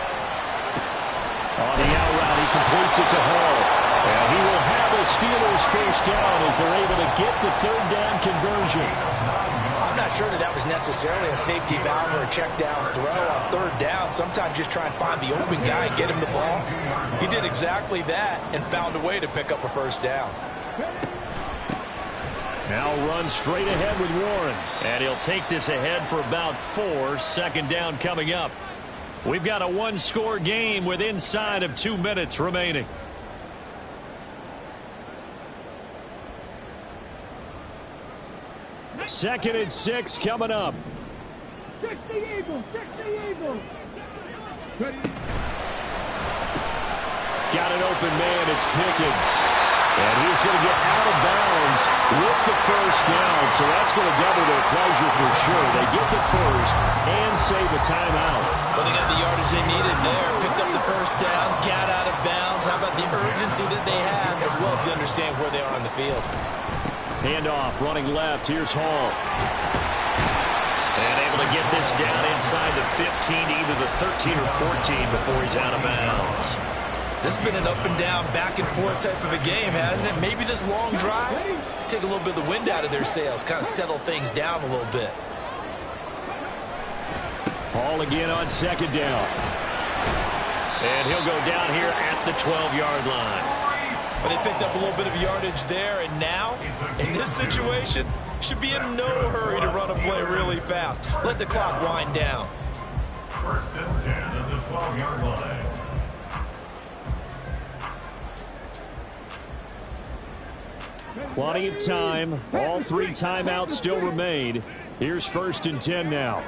On the out route, he completes it to Hall. And he will have a Steelers first down as they're able to get the third down conversion. I'm not sure that was necessarily a safety valve or a check down throw on third down. Sometimes just try and find the open guy and get him the ball. He did exactly that and found a way to pick up a first down. Now run straight ahead with Warren. And he'll take this ahead for about 4. Second down coming up. We've got a one-score game with inside of 2 minutes remaining. Second and 6 coming up. 60 Eagles, 60 Eagles. Got an open man, it's Pickens. And he's going to get out of bounds with the first down. So that's going to double their pleasure for sure. They get the first and save a timeout. Well, they got the yardage they needed there. Picked up the first down, got out of bounds. How about the urgency that they have, as well as to understand where they are on the field. Handoff, running left. Here's Hall. And able to get this down inside the 15 to either the 13 or 14 before he's out of bounds. This has been an up and down, back and forth type of a game, hasn't it? Maybe this long drive take a little bit of the wind out of their sails, kind of settle things down a little bit. Hall again on second down. And he'll go down here at the 12-yard line. But they picked up a little bit of yardage there, and now, in this situation, should be in no hurry to run a play really fast. Let the clock wind down. First and 10 at the 12-yard line. Plenty of time. All 3 timeouts still remain. Here's first and 10 now.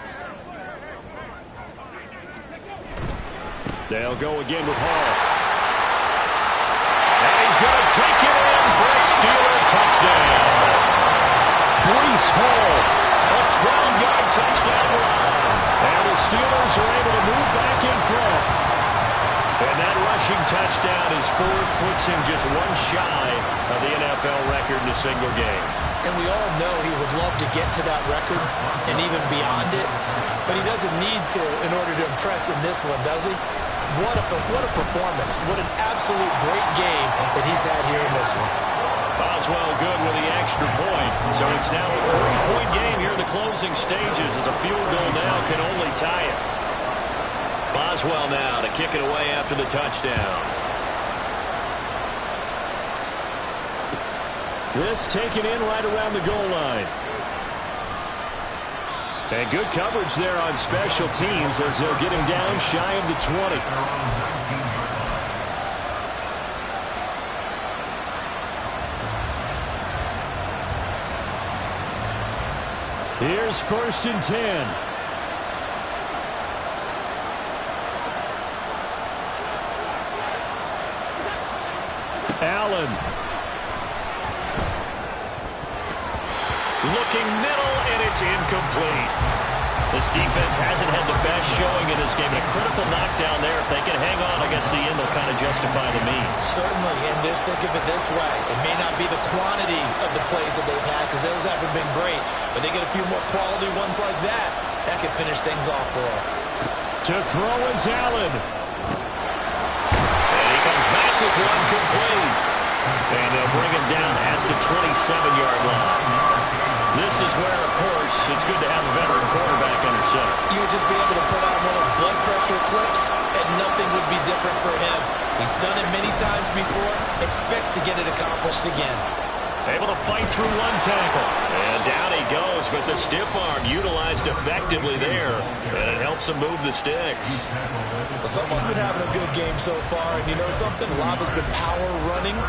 They'll go again with Hall. And he's going to take it in for a Steeler touchdown. Breece Hall, a 12-yard touchdown run. And the Steelers are able to move back in front. And that rushing touchdown is 4th, puts him just 1 shy of the NFL record in a single game. And we all know he would love to get to that record and even beyond it, but he doesn't need to in order to impress in this one, does he? What a performance. What an absolute great game that he's had here in this one. Boswell good with the extra point. So it's now a 3-point game here in the closing stages as a field goal now can only tie it. Boswell now to kick it away after the touchdown. This taken in right around the goal line. And good coverage there on special teams as they'll get him down shy of the 20. Here's first and 10. Allen. Looking middle, and it's incomplete. This defense hasn't had the best showing in this game. A critical knockdown there. If they can hang on against the end, they'll kind of justify the means. Certainly, and just think of it this way. It may not be the quantity of the plays that they've had because those haven't been great, but they get a few more quality ones like that. That can finish things off for them. To throw is Allen. And he comes back with one complete. And they'll bring him down at the 27-yard line. This is where, of course, it's good to have a veteran quarterback under center. You would just be able to put on one of those blood pressure clips, and nothing would be different for him. He's done it many times before, expects to get it accomplished again. Able to fight through one tackle. And down he goes, but the stiff arm utilized effectively there. And it helps him move the sticks. Well, someone's been having a good game so far, and you know something? A lot has been power running.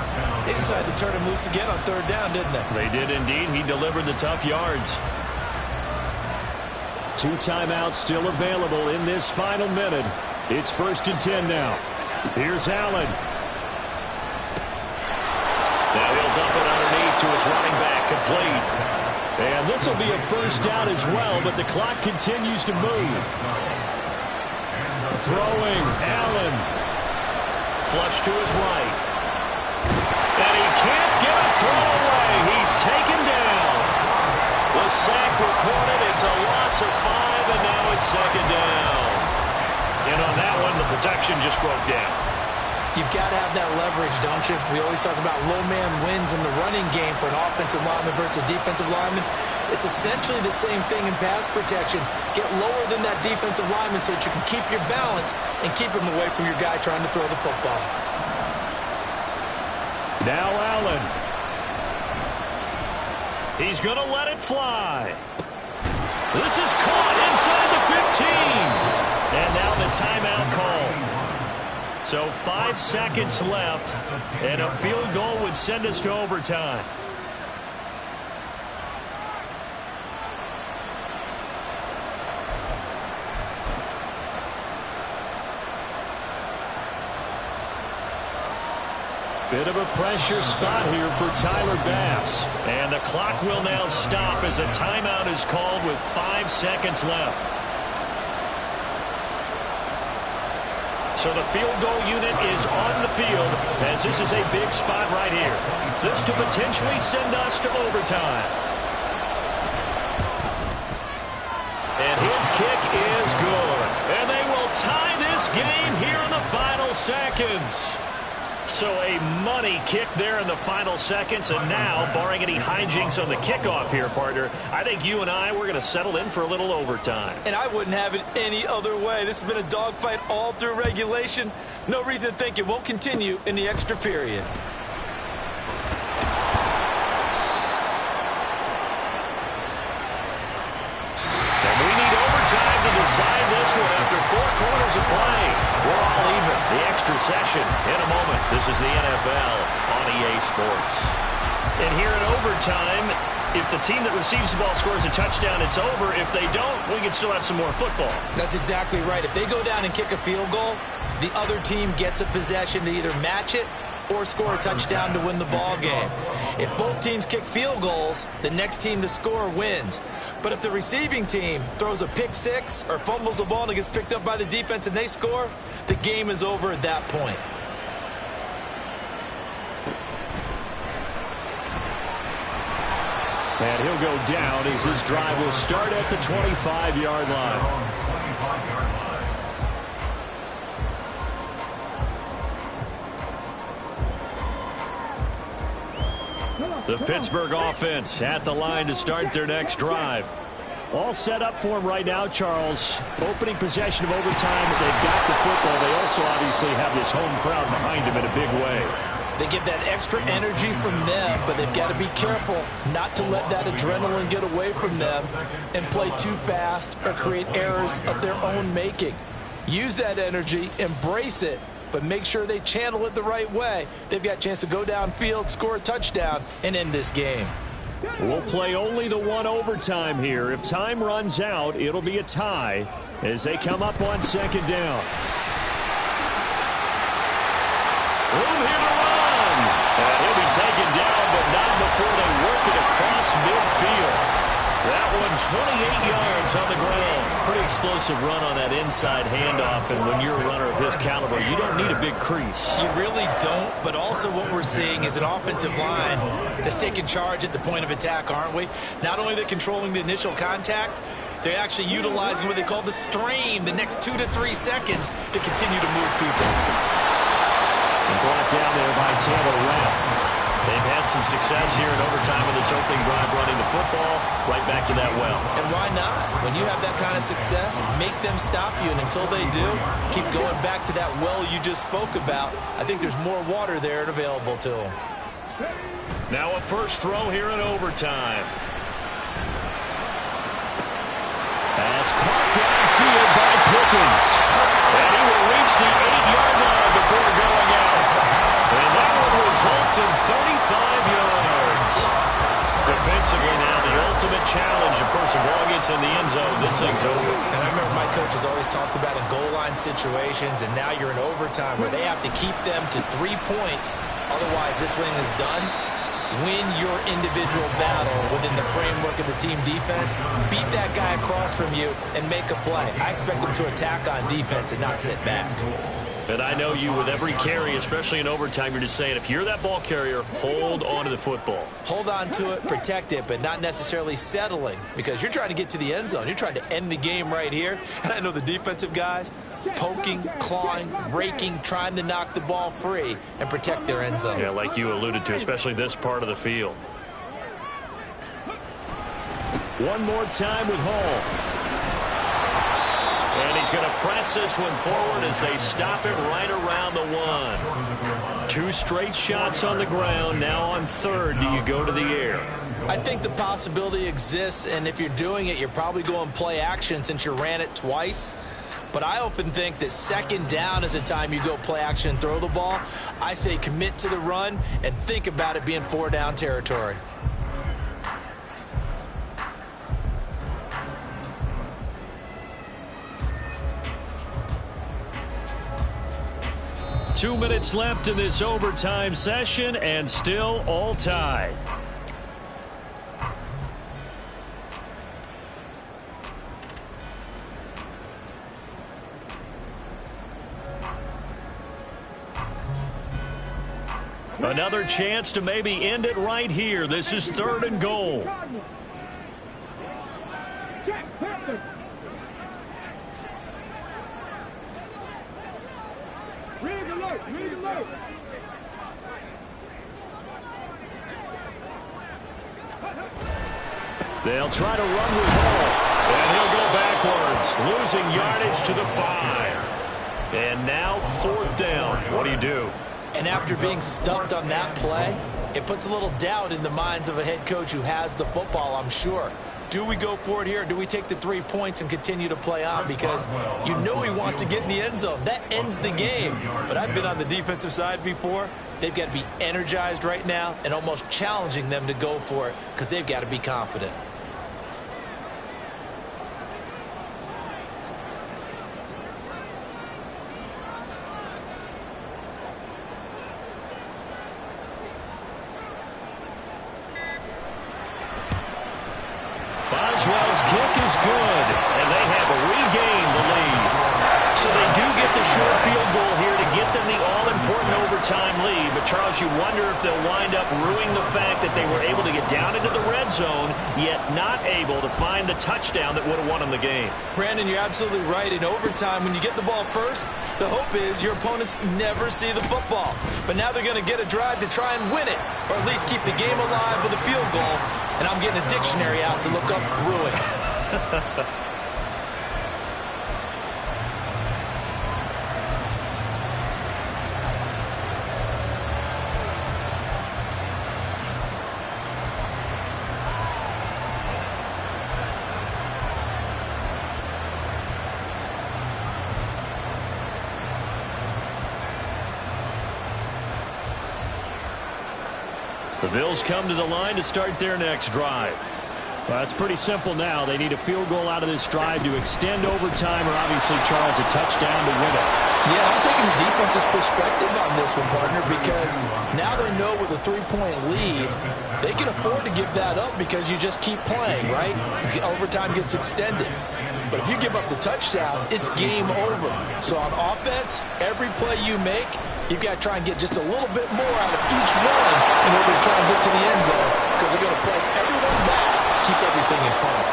They decided to turn him loose again on third down, didn't they? They did indeed. He delivered the tough yards. 2 timeouts still available in this final minute. It's 1st and 10 now. Here's Allen. Now he'll dump it underneath to his running back, complete. And this will be a first down as well, but the clock continues to move. Throwing, Allen. Flush to his right. And he can't get a throw away. He's taken down. The sack recorded. It's a loss of 5, and now it's 2nd down. And on that one, the protection just broke down. You've got to have that leverage, don't you? We always talk about low man wins in the running game for an offensive lineman versus defensive lineman. It's essentially the same thing in pass protection. Get lower than that defensive lineman so that you can keep your balance and keep him away from your guy trying to throw the football. Now Allen. He's going to let it fly. This is caught inside the 15. And now the timeout call. So 5 seconds left, and a field goal would send us to overtime. Bit of a pressure spot here for Tyler Bass. And the clock will now stop as a timeout is called with 5 seconds left. So the field goal unit is on the field as this is a big spot right here. This to potentially send us to overtime. And his kick is good. And they will tie this game here in the final seconds. So a money kick there in the final seconds. And now, barring any hijinks on the kickoff here, partner, I think you and I, we're going to settle in for a little overtime. And I wouldn't have it any other way. This has been a dogfight all through regulation. No reason to think it won't continue in the extra period. And we need overtime to decide this one after 4 quarters of play. We're all even. The extra session in a moment. This is the NFL on EA Sports. And here in overtime, if the team that receives the ball scores a touchdown, it's over. If they don't, we can still have some more football. That's exactly right. If they go down and kick a field goal, the other team gets a possession to either match it or score a touchdown to win the ball game. If both teams kick field goals, the next team to score wins. But if the receiving team throws a pick six or fumbles the ball and it gets picked up by the defense and they score, the game is over at that point. And he'll go down as this drive will start at the 25-yard line. The Pittsburgh offense at the line to start their next drive. All set up for him right now, Charles. Opening possession of overtime. They've got the football. They also obviously have this home crowd behind them in a big way. They get that extra energy from them, but they've got to be careful not to let that adrenaline get away from them and play too fast or create errors of their own making. Use that energy, embrace it, but make sure they channel it the right way. They've got a chance to go downfield, score a touchdown, and end this game. We'll play only the one overtime here. If time runs out, it'll be a tie as they come up on second down. Room here to run. He'll be taken down, but not before they work it across midfield. That one 28 yards on the ground. Pretty explosive run on that inside handoff, and when you're a runner of his caliber, you don't need a big crease. You really don't, but also what we're seeing is an offensive line that's taking charge at the point of attack, aren't we? Not only are they controlling the initial contact, they're actually utilizing what they call the stream, the next 2 to 3 seconds, to continue to move people. And brought down there by Taylor Rapp. They've had some success here in overtime in this opening drive running the football right back to that well. And why not? When you have that kind of success, make them stop you. And until they do, keep going back to that well you just spoke about. I think there's more water there and available to them. Now a first throw here in overtime. That's caught downfield by Pickens. And he will reach the 8-yard line before going out. And that one results in 35 yards. Defensively now, the ultimate challenge, of course, if ball gets in the end zone, this thing's over. And I remember my coaches always talked about in goal line situations, and now you're in overtime where they have to keep them to 3 points. Otherwise, this thing is done. Win your individual battle within the framework of the team defense. Beat that guy across from you and make a play. I expect them to attack on defense and not sit back. And I know you, with every carry, especially in overtime, you're just saying, if you're that ball carrier, hold on to the football. Hold on to it, protect it, but not necessarily settling, because you're trying to get to the end zone. You're trying to end the game right here. And I know the defensive guys poking, clawing, raking, trying to knock the ball free and protect their end zone. Yeah, like you alluded to, especially this part of the field. One more time with Hall. And he's going to press this one forward as they stop it right around the 1. 2 straight shots on the ground. Now on third, do you go to the air? I think the possibility exists, and if you're doing it, you're probably going play action since you ran it twice. But I often think that second down is the time you go play action and throw the ball. I say commit to the run and think about it being 4-down territory. Two minutes left in this overtime session, and still all tied. Another chance to maybe end it right here. This is 3rd and goal. They'll try to run with Hall, and he'll go backwards, losing yardage to the 5. And now 4th down. What do you do? And after being stuffed on that play, it puts a little doubt in the minds of a head coach who has the football, I'm sure. Do we go for it here, or do we take the 3 points and continue to play on? Because you know he wants to get in the end zone. That ends the game. But I've been on the defensive side before. They've got to be energized right now and almost challenging them to go for it because they've got to be confident. Boswell's kick is good, and they have regained the lead. So they do get the short field goal here to get them the all-important overtime lead. But, Charles, you wonder if they'll wind up ruining the fact that they were able to get down into the red zone, yet not able to find the touchdown that would have won them the game. Brandon, you're absolutely right. In overtime, when you get the ball first, the hope is your opponents never see the football. But now they're going to get a drive to try and win it, or at least keep the game alive with a field goal. And I'm getting a dictionary out to look up ruin. The Bills come to the line to start their next drive. Well, it's pretty simple now. They need a field goal out of this drive to extend overtime, or obviously, Charles, a touchdown to win it. Yeah, I'm taking the defense's perspective on this one, partner, because now they know with a 3-point lead, they can afford to give that up because you just keep playing, right? Overtime gets extended. But if you give up the touchdown, it's game over. So on offense, every play you make, you've got to try and get just a little bit more out of each one in order to try and get to the end zone, because they're going to play everyone back, keep everything in front.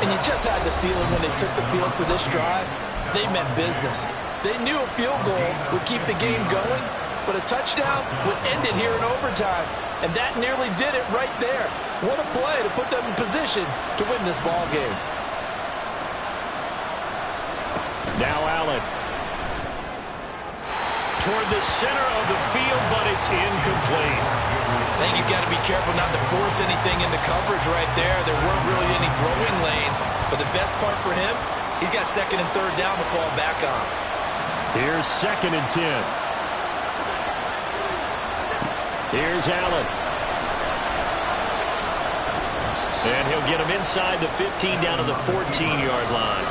And you just had the feeling when they took the field for this drive, they meant business. They knew a field goal would keep the game going, but a touchdown would end it here in overtime. And that nearly did it right there. What a play to put them in position to win this ball game. Now Allen. Toward the center of the field, but it's incomplete. I think he's got to be careful not to force anything into coverage right there. There weren't really any throwing lanes, but the best part for him, he's got 2nd and 3rd down to fall back on. Here's 2nd and 10. Here's Allen. And he'll get him inside the 15 down to the 14-yard line.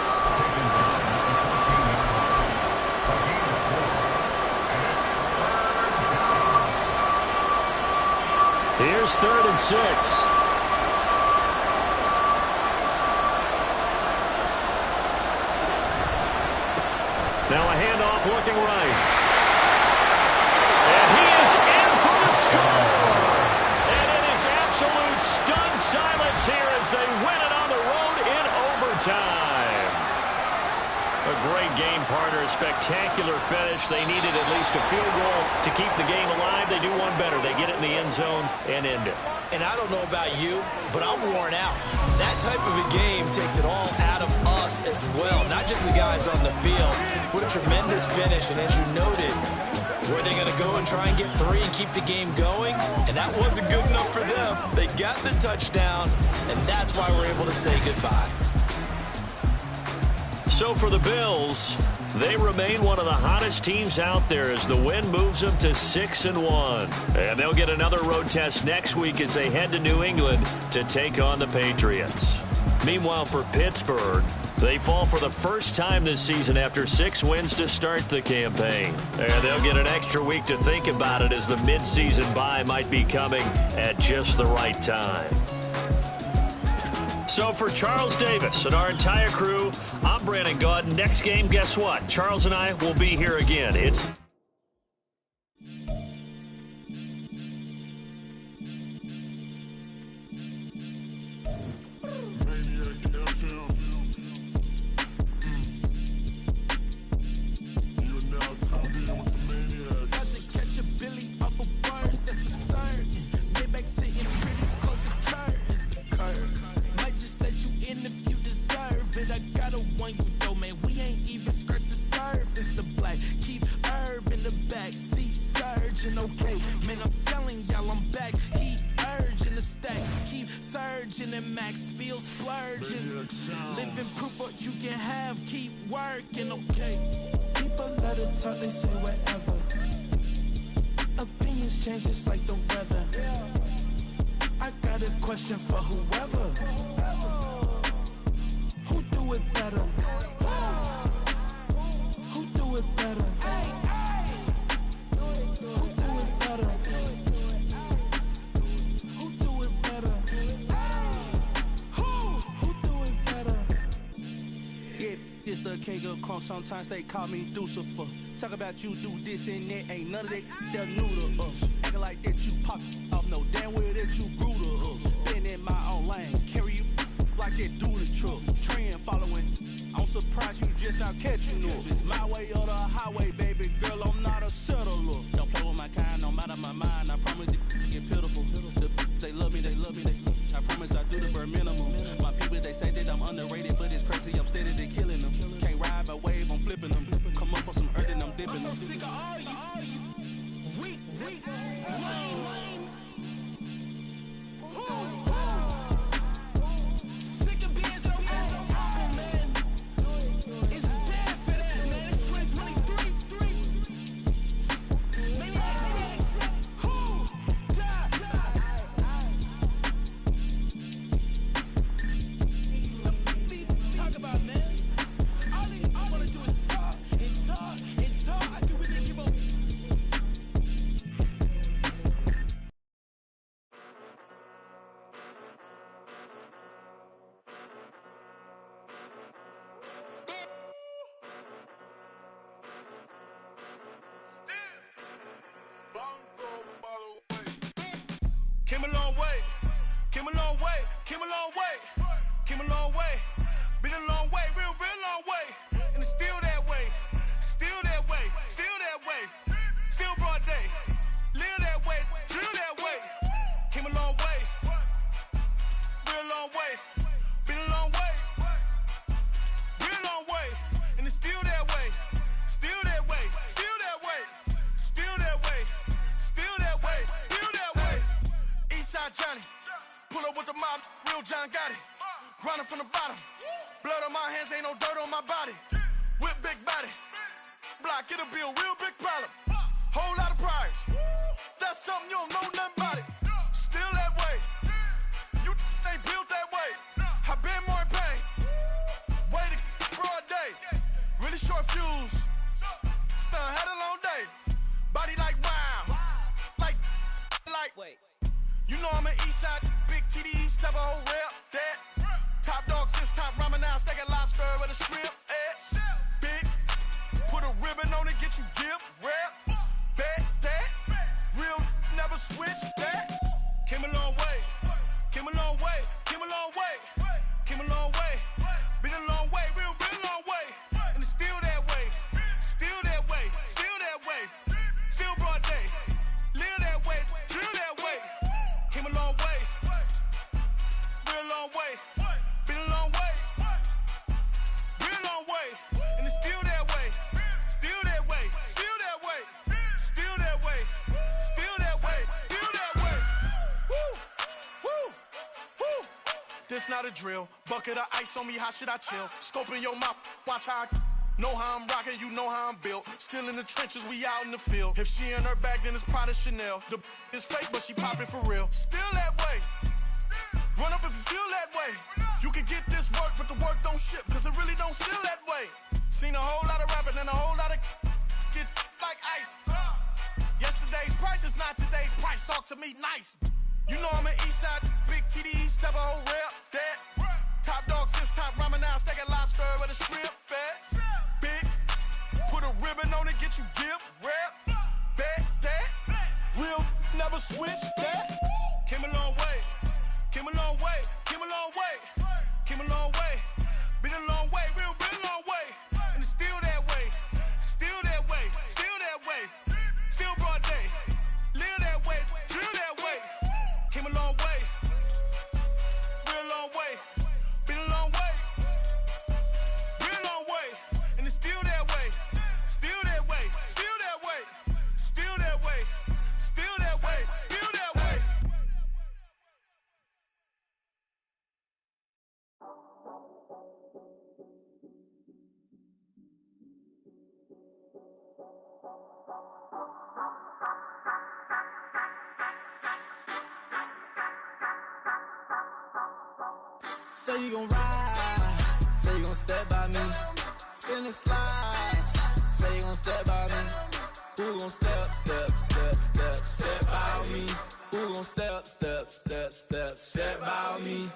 Here's 3rd and 6. Now a handoff looking right. And he is in for the score. And it is absolute stunned silence here as they win it on the road in overtime. A great game, partner. A spectacular finish. They needed at least a field goal to keep the game alive. They do one better. They get it in the end zone and end it. And I don't know about you, but I'm worn out. That type of a game takes it all out of us as well, not just the guys on the field. What a tremendous finish. And as you noted, were they going to go and try and get 3 and keep the game going? And that wasn't good enough for them. They got the touchdown, and that's why we're able to say goodbye. So for the Bills, they remain one of the hottest teams out there as the win moves them to 6-1. And they'll get another road test next week as they head to New England to take on the Patriots. Meanwhile, for Pittsburgh, they fall for the first time this season after 6 wins to start the campaign. And they'll get an extra week to think about it as the midseason bye might be coming at just the right time. So for Charles Davis and our entire crew, I'm Brandon Gaudin. Next game, guess what? Charles and I will be here again. It's living proof what you can have, keep working, okay? People let it talk, they say whatever. Opinions change just like the weather. I got a question for whoever. Who do it better? Who do it better? Who do it better? Who do it better? Who do it better? Yeah, this the king of crunk. Sometimes they call me Lucifer. Talk about you do this and that. Ain't none of that they're new to us. Acting like that you pop off. No damn well that you grew to us. Been in my own lane. Carry you like that do the truck. Trend following. I'm surprised you just not catching up. It's my way or the highway, baby girl. I'm not a settler. Don't play with my kind, no matter my mind. I promise it get pitiful. They love me, they love me, they love me. I promise I do the bare minimum. My people, they say that I'm underrated, but it's crazy. I'm steady, they killing them. Can't ride by wave, I'm flipping them. Come up for some earth and I'm dipping them. I'm so sick of all you weak, lame. Sick of being so open, man. It's dead for that, man. It's 2023. Came a long way. Came a long way. Came a long way. Came a long way. Been a long way. Real long way. And it's still that way. Still that way. Still that way. Still broad day. Live that way. Drill that way. Came a long way. Real long way. Been a long way. Real long way. And it's still that way. Still that way. Still that way. Still that way. Still that way. Still that way. Eastside Johnny. Pull up with the mob. Real John got it. Grinding from the bottom. Blood on my hands. Ain't no dirt on my body. Whip big body. Block. Get a bill. Real big problem. Whole lot of prize. That's something you don't know nothing about it. Still that way. You ain't built that way. I been more in pain. Way to broad day. Really short fuse. Had a long day. Body like wow. Like. Wait. You know I'm an Eastside big TDE step a whole rep. That. Top dog since top ramen now. Steak and lobster with a shrimp. Big. Put a ribbon on it. Get you give. Rep. Bet that. Real never switch that. Came a long way. Came a long way. Came a long way. Came a long way. Been a long way. Real long way. And it's still that way. Still that way. Still that way. Still broad day. Live that way. Drill that way. Came a long way. Real long way. Been a long way. Real long way. And it's still that way. Still that way. Still that way. Still that way. Still that way. Still that way. Woo. Woo. Woo. This not a drill. Bucket of ice on me. How should I chill? Scoping your mouth. Watch how I know how I'm rocking. You know how I'm built. Still in the trenches. We out in the field. If she in her bag, then it's Prada Chanel. The is fake, but she popping for real. Still that way. Run up if you feel that way. You can get this work, but the work don't ship, cause it really don't feel that way. Seen a whole lot of rapping and a whole lot of get like ice. Yesterday's price is not today's price. Talk to me nice. You know I'm an Eastside big TDE step a whole rep. That. Top dog since top ramen now. Steak and lobster with a shrimp. Fat. Big. Put a ribbon on it. Get you give. Rep. Bet that. Real never switch that. Came a long way. Came a long way. Came a long way. Came a long way. Been a long way. Real long way. And it's still that way. Still that way. Still that way. Still broad day. Live that way. Drill that way. Came a long way. Real long way. Been a long way. Real long way. And it's still that way. Still that way. Still that way. Still that way. Still that way. Still that way. Say you gon' ride, say you gon' step by me, spin and slide, say you gon' step by me, who gon' step by me, who gon' step by me.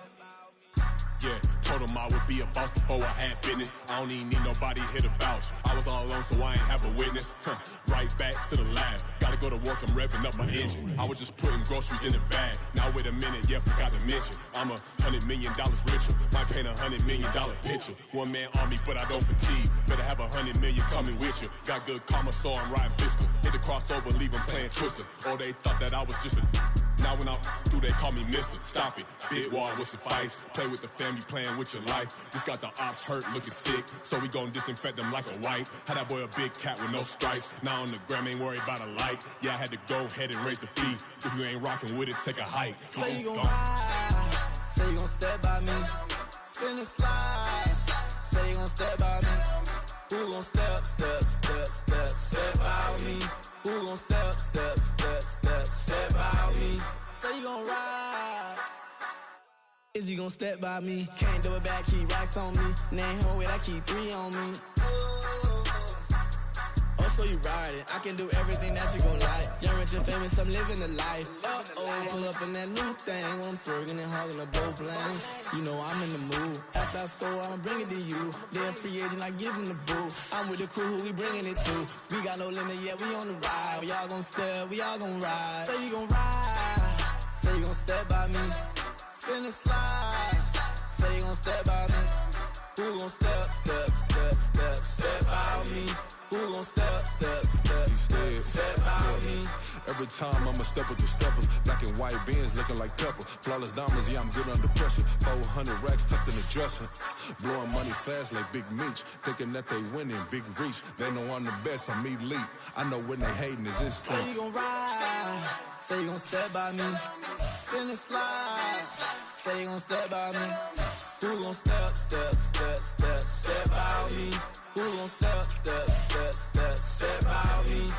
Yeah, told him I would be a boss before I had business. I don't even need nobody here to vouch. I was all alone, so I ain't have a witness. Right back to the lab. Gotta go to work, I'm revving up my engine. I was just putting groceries in the bag. Now wait a minute, yeah, forgot to mention. I'm $100 million richer. Might paint $100 million picture. One man army, but I don't fatigue. Better have 100 million coming with you. Got good karma, so I'm riding fiscal. Hit the crossover, leave them playing Twister. Oh, they thought that I was just a... Now when I do, they call me Mister. Stop it. Big wall with suffice. Play with the family, playing with your life. Just got the ops hurt, looking sick. So we gon' disinfect them like a wipe. Had that boy a big cat with no stripes. Now on the gram, ain't worried about a light. Yeah, I had to go ahead and raise the fee. If you ain't rocking with it, take a hike. Say you gon' ride, say you gon' step by me, spin and slide, say you gon' step by me, who gon' step by me, who gon' step by me, say you gon' ride, is he gon' step by me, can't do it back, keep racks on me, name home with I keep 3 on me. So you riding, I can do everything that you gon' like. Young, rich, and famous, I'm living the life. Pull up in that new thing. I'm swerving and hogging up both lanes. You know I'm in the mood. After I score, I'ma bring it to you. They're a free agent, I give them the boo. I'm with the crew, who we bringing it to. We got no limit, yeah, we on the ride. We all gon' step, we all gon' ride. Say you gon' ride. Say Say you gon' step by me. Spin and slide. Say you gon' step by me. Who gon' step by me? Who gon' step by me? Every time I'ma step with the steppers. Black and white beans looking like pepper. Flawless diamonds, yeah, I'm good under pressure. 400 racks tucked in the dresser. Blowing money fast like Big Meech. Thinking that they winning, big reach. They know I'm the best, I'm elite. I know when they hating is instinct. Say you gon' ride. Say you gon' step by me. Spin and slide. Say you gon' step by me. Who gon' step by me? Who gon' step by me?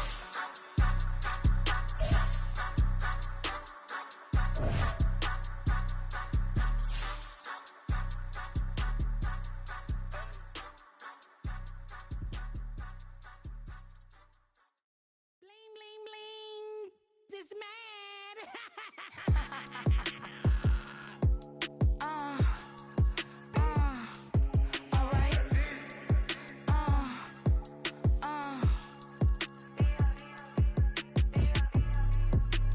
Bling, bling, bling. This mad.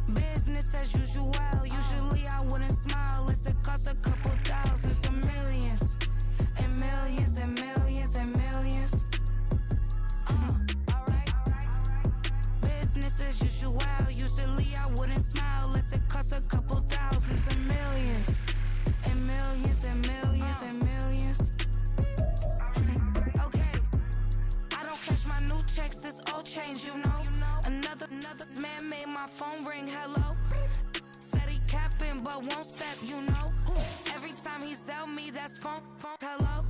Business as usual. Usually I wouldn't smile. It's it cost a couple thousands and millions. And millions and millions and millions. Business as usual. Usually I wouldn't smile unless it cost a couple thousands and millions. And millions and millions and millions. Okay. I don't cash my new checks, this old change, you know. Another man made my phone ring, hello. Said he capping but won't step, you know. Every time he sell me, that's phone, hello.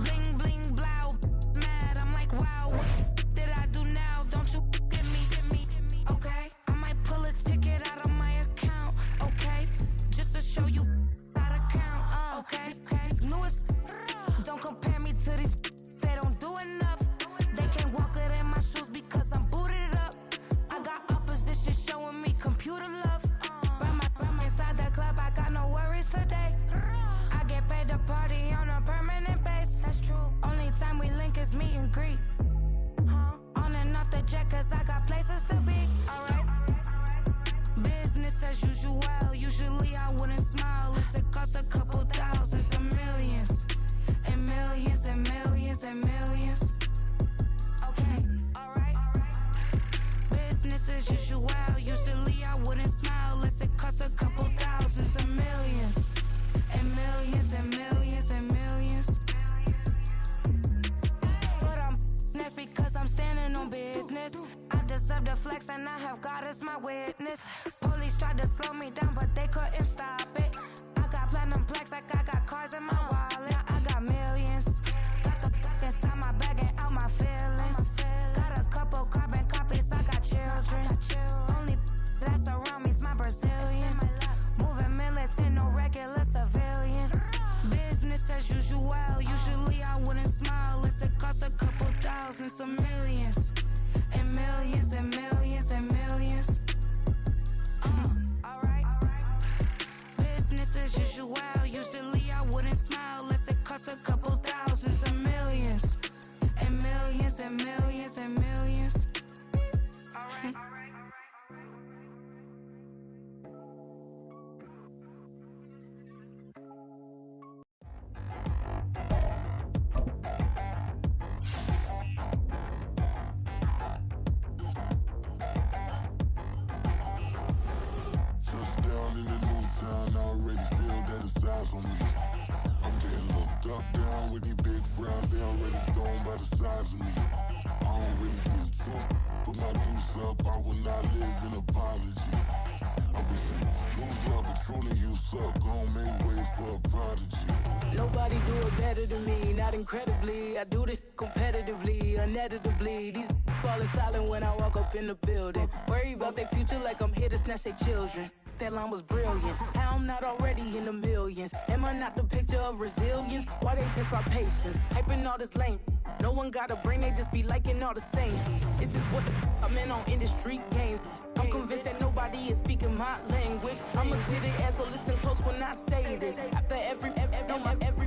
Bling, bling, blow, mad, I'm like, wow, what did I do now? Don't you get me, okay? I might pull a ticket out of my account, okay? Just to show you how to count, okay? Newest, don't compare me to these, they don't do enough. They can't walk it in my shoes because I'm booted up. I got opposition showing me computer love. Run inside the club, I got no worries today. I get paid to party on a permanent base. That's true. Only time we link is meet and greet. On and off the jet, cause I got places to be. Alright. Business as usual. Usually I wouldn't smile unless it cost a couple thousands and millions. And millions and millions and millions. Okay, alright. Business as usual. Usually I wouldn't smile unless it cost a couple thousands and millions. And millions and millions and millions. But that's because I'm standing on business. I deserve the flex and I have God as my witness. Police tried to slow me down but they couldn't stop it. I got platinum plaques like I got cars in my wallet. I got millions. Got the fuck inside my bag and out my feelings. Got a couple carbon copies, I got children. Only that's around me's my Brazilian. Moving militant, no regular civilian. Business as usual. Usually I wouldn't smile unless it cost a couple thousands of millions. And millions and millions and millions. Alright. Business as usual. Usually I wouldn't smile unless it cost a couple thousands of millions. And millions and millions and millions. Alright. Touchdown in the new town, I already feel that it's eyes on me. I'm getting looked up, down with these big frowns, they already thrown by the size of me. I don't really get truth, put my deuce up, I will not live in apology. I wish you lose love, but truly you suck, gon' make way for a prodigy. Nobody do it better than me, not incredibly. I do this competitively, uneditably. These falling silent when I walk up in the building. Worry about their future like I'm here to snatch their children. That line was brilliant. How I'm not already in the millions? Am I not the picture of resilience? Why they test my patience? Hyping all this lame. No one got a brain, they just be liking all the same. This is what the I'm in on industry games. I'm convinced that nobody is speaking my language. I'm a clear their ass, so listen close when I say this. After every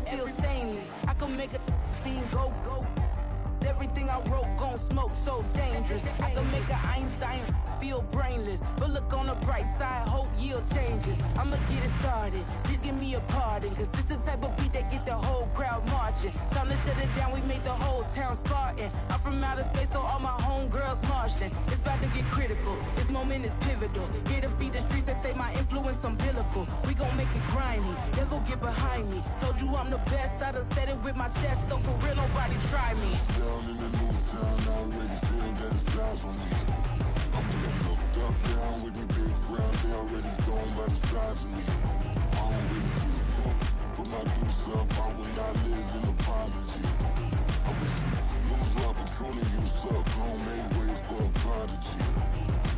feel stainless. I can make a fiend go. There everything I wrote gon' smoke, so dangerous. I can make an Einstein feel brainless, but look on the bright side, hope yield changes. I'ma get it started, please give me a pardon, cause this the type of beat that get the whole crowd marching. Time to shut it down, we made the whole town Spartan. I'm from outer space, so all my homegirls Martian. It's about to get critical, this moment is pivotal. Here to feed the streets that say my influence umbilical. We gon' make it grimy, devil get behind me. Told you I'm the best, I done said it with my chest, so for real nobody try me. Down in the new town, I already feel that it's eyes on me. I'm getting looked up, down with these big crowds, they already gone by the size of me. I don't really get drunk, put my deuce up, I will not live in apology. I wish you lose the opportunity, you suck, home made way for a prodigy.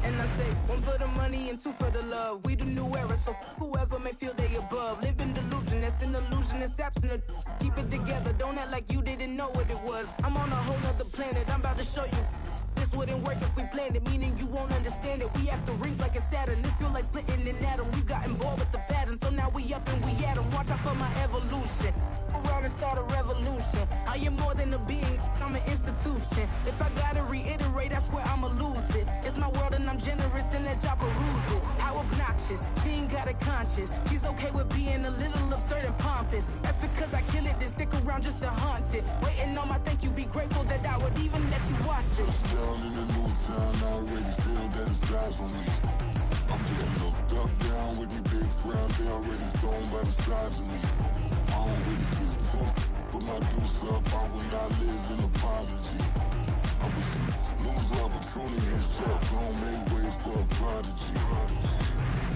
And I say, one for the money and two for the love. We the new era, so whoever may feel they above. Live in delusion, that's an illusion, it's absent. Keep it together, don't act like you didn't know what it was. I'm on a whole nother planet, I'm about to show you. This wouldn't work if we planned it, meaning you won't understand it. We have to rings like a Saturn, this feel like splitting an atom. We got involved with the pattern, so now we up and we at 'em. Watch out for my evolution. Around and start a revolution. I am more than a being, I'm an institution. If I gotta reiterate, that's where I'ma lose it. It's my world and I'm generous and that y'all peruse it. How obnoxious, she ain't got a conscience. She's okay with being a little absurd and pompous. That's because I kill it, then stick around just to haunt it. Waiting on my thank you, be grateful that I would even let you watch it. Down in the new town, I already feel that it's eyes on me. I'm getting looked up, down with these big crowds, they already gone by the size of me. I don't really get drunk, put my deuce up, I will not live in apology. I wish you lose the opportunity, you suck, home made way for a prodigy.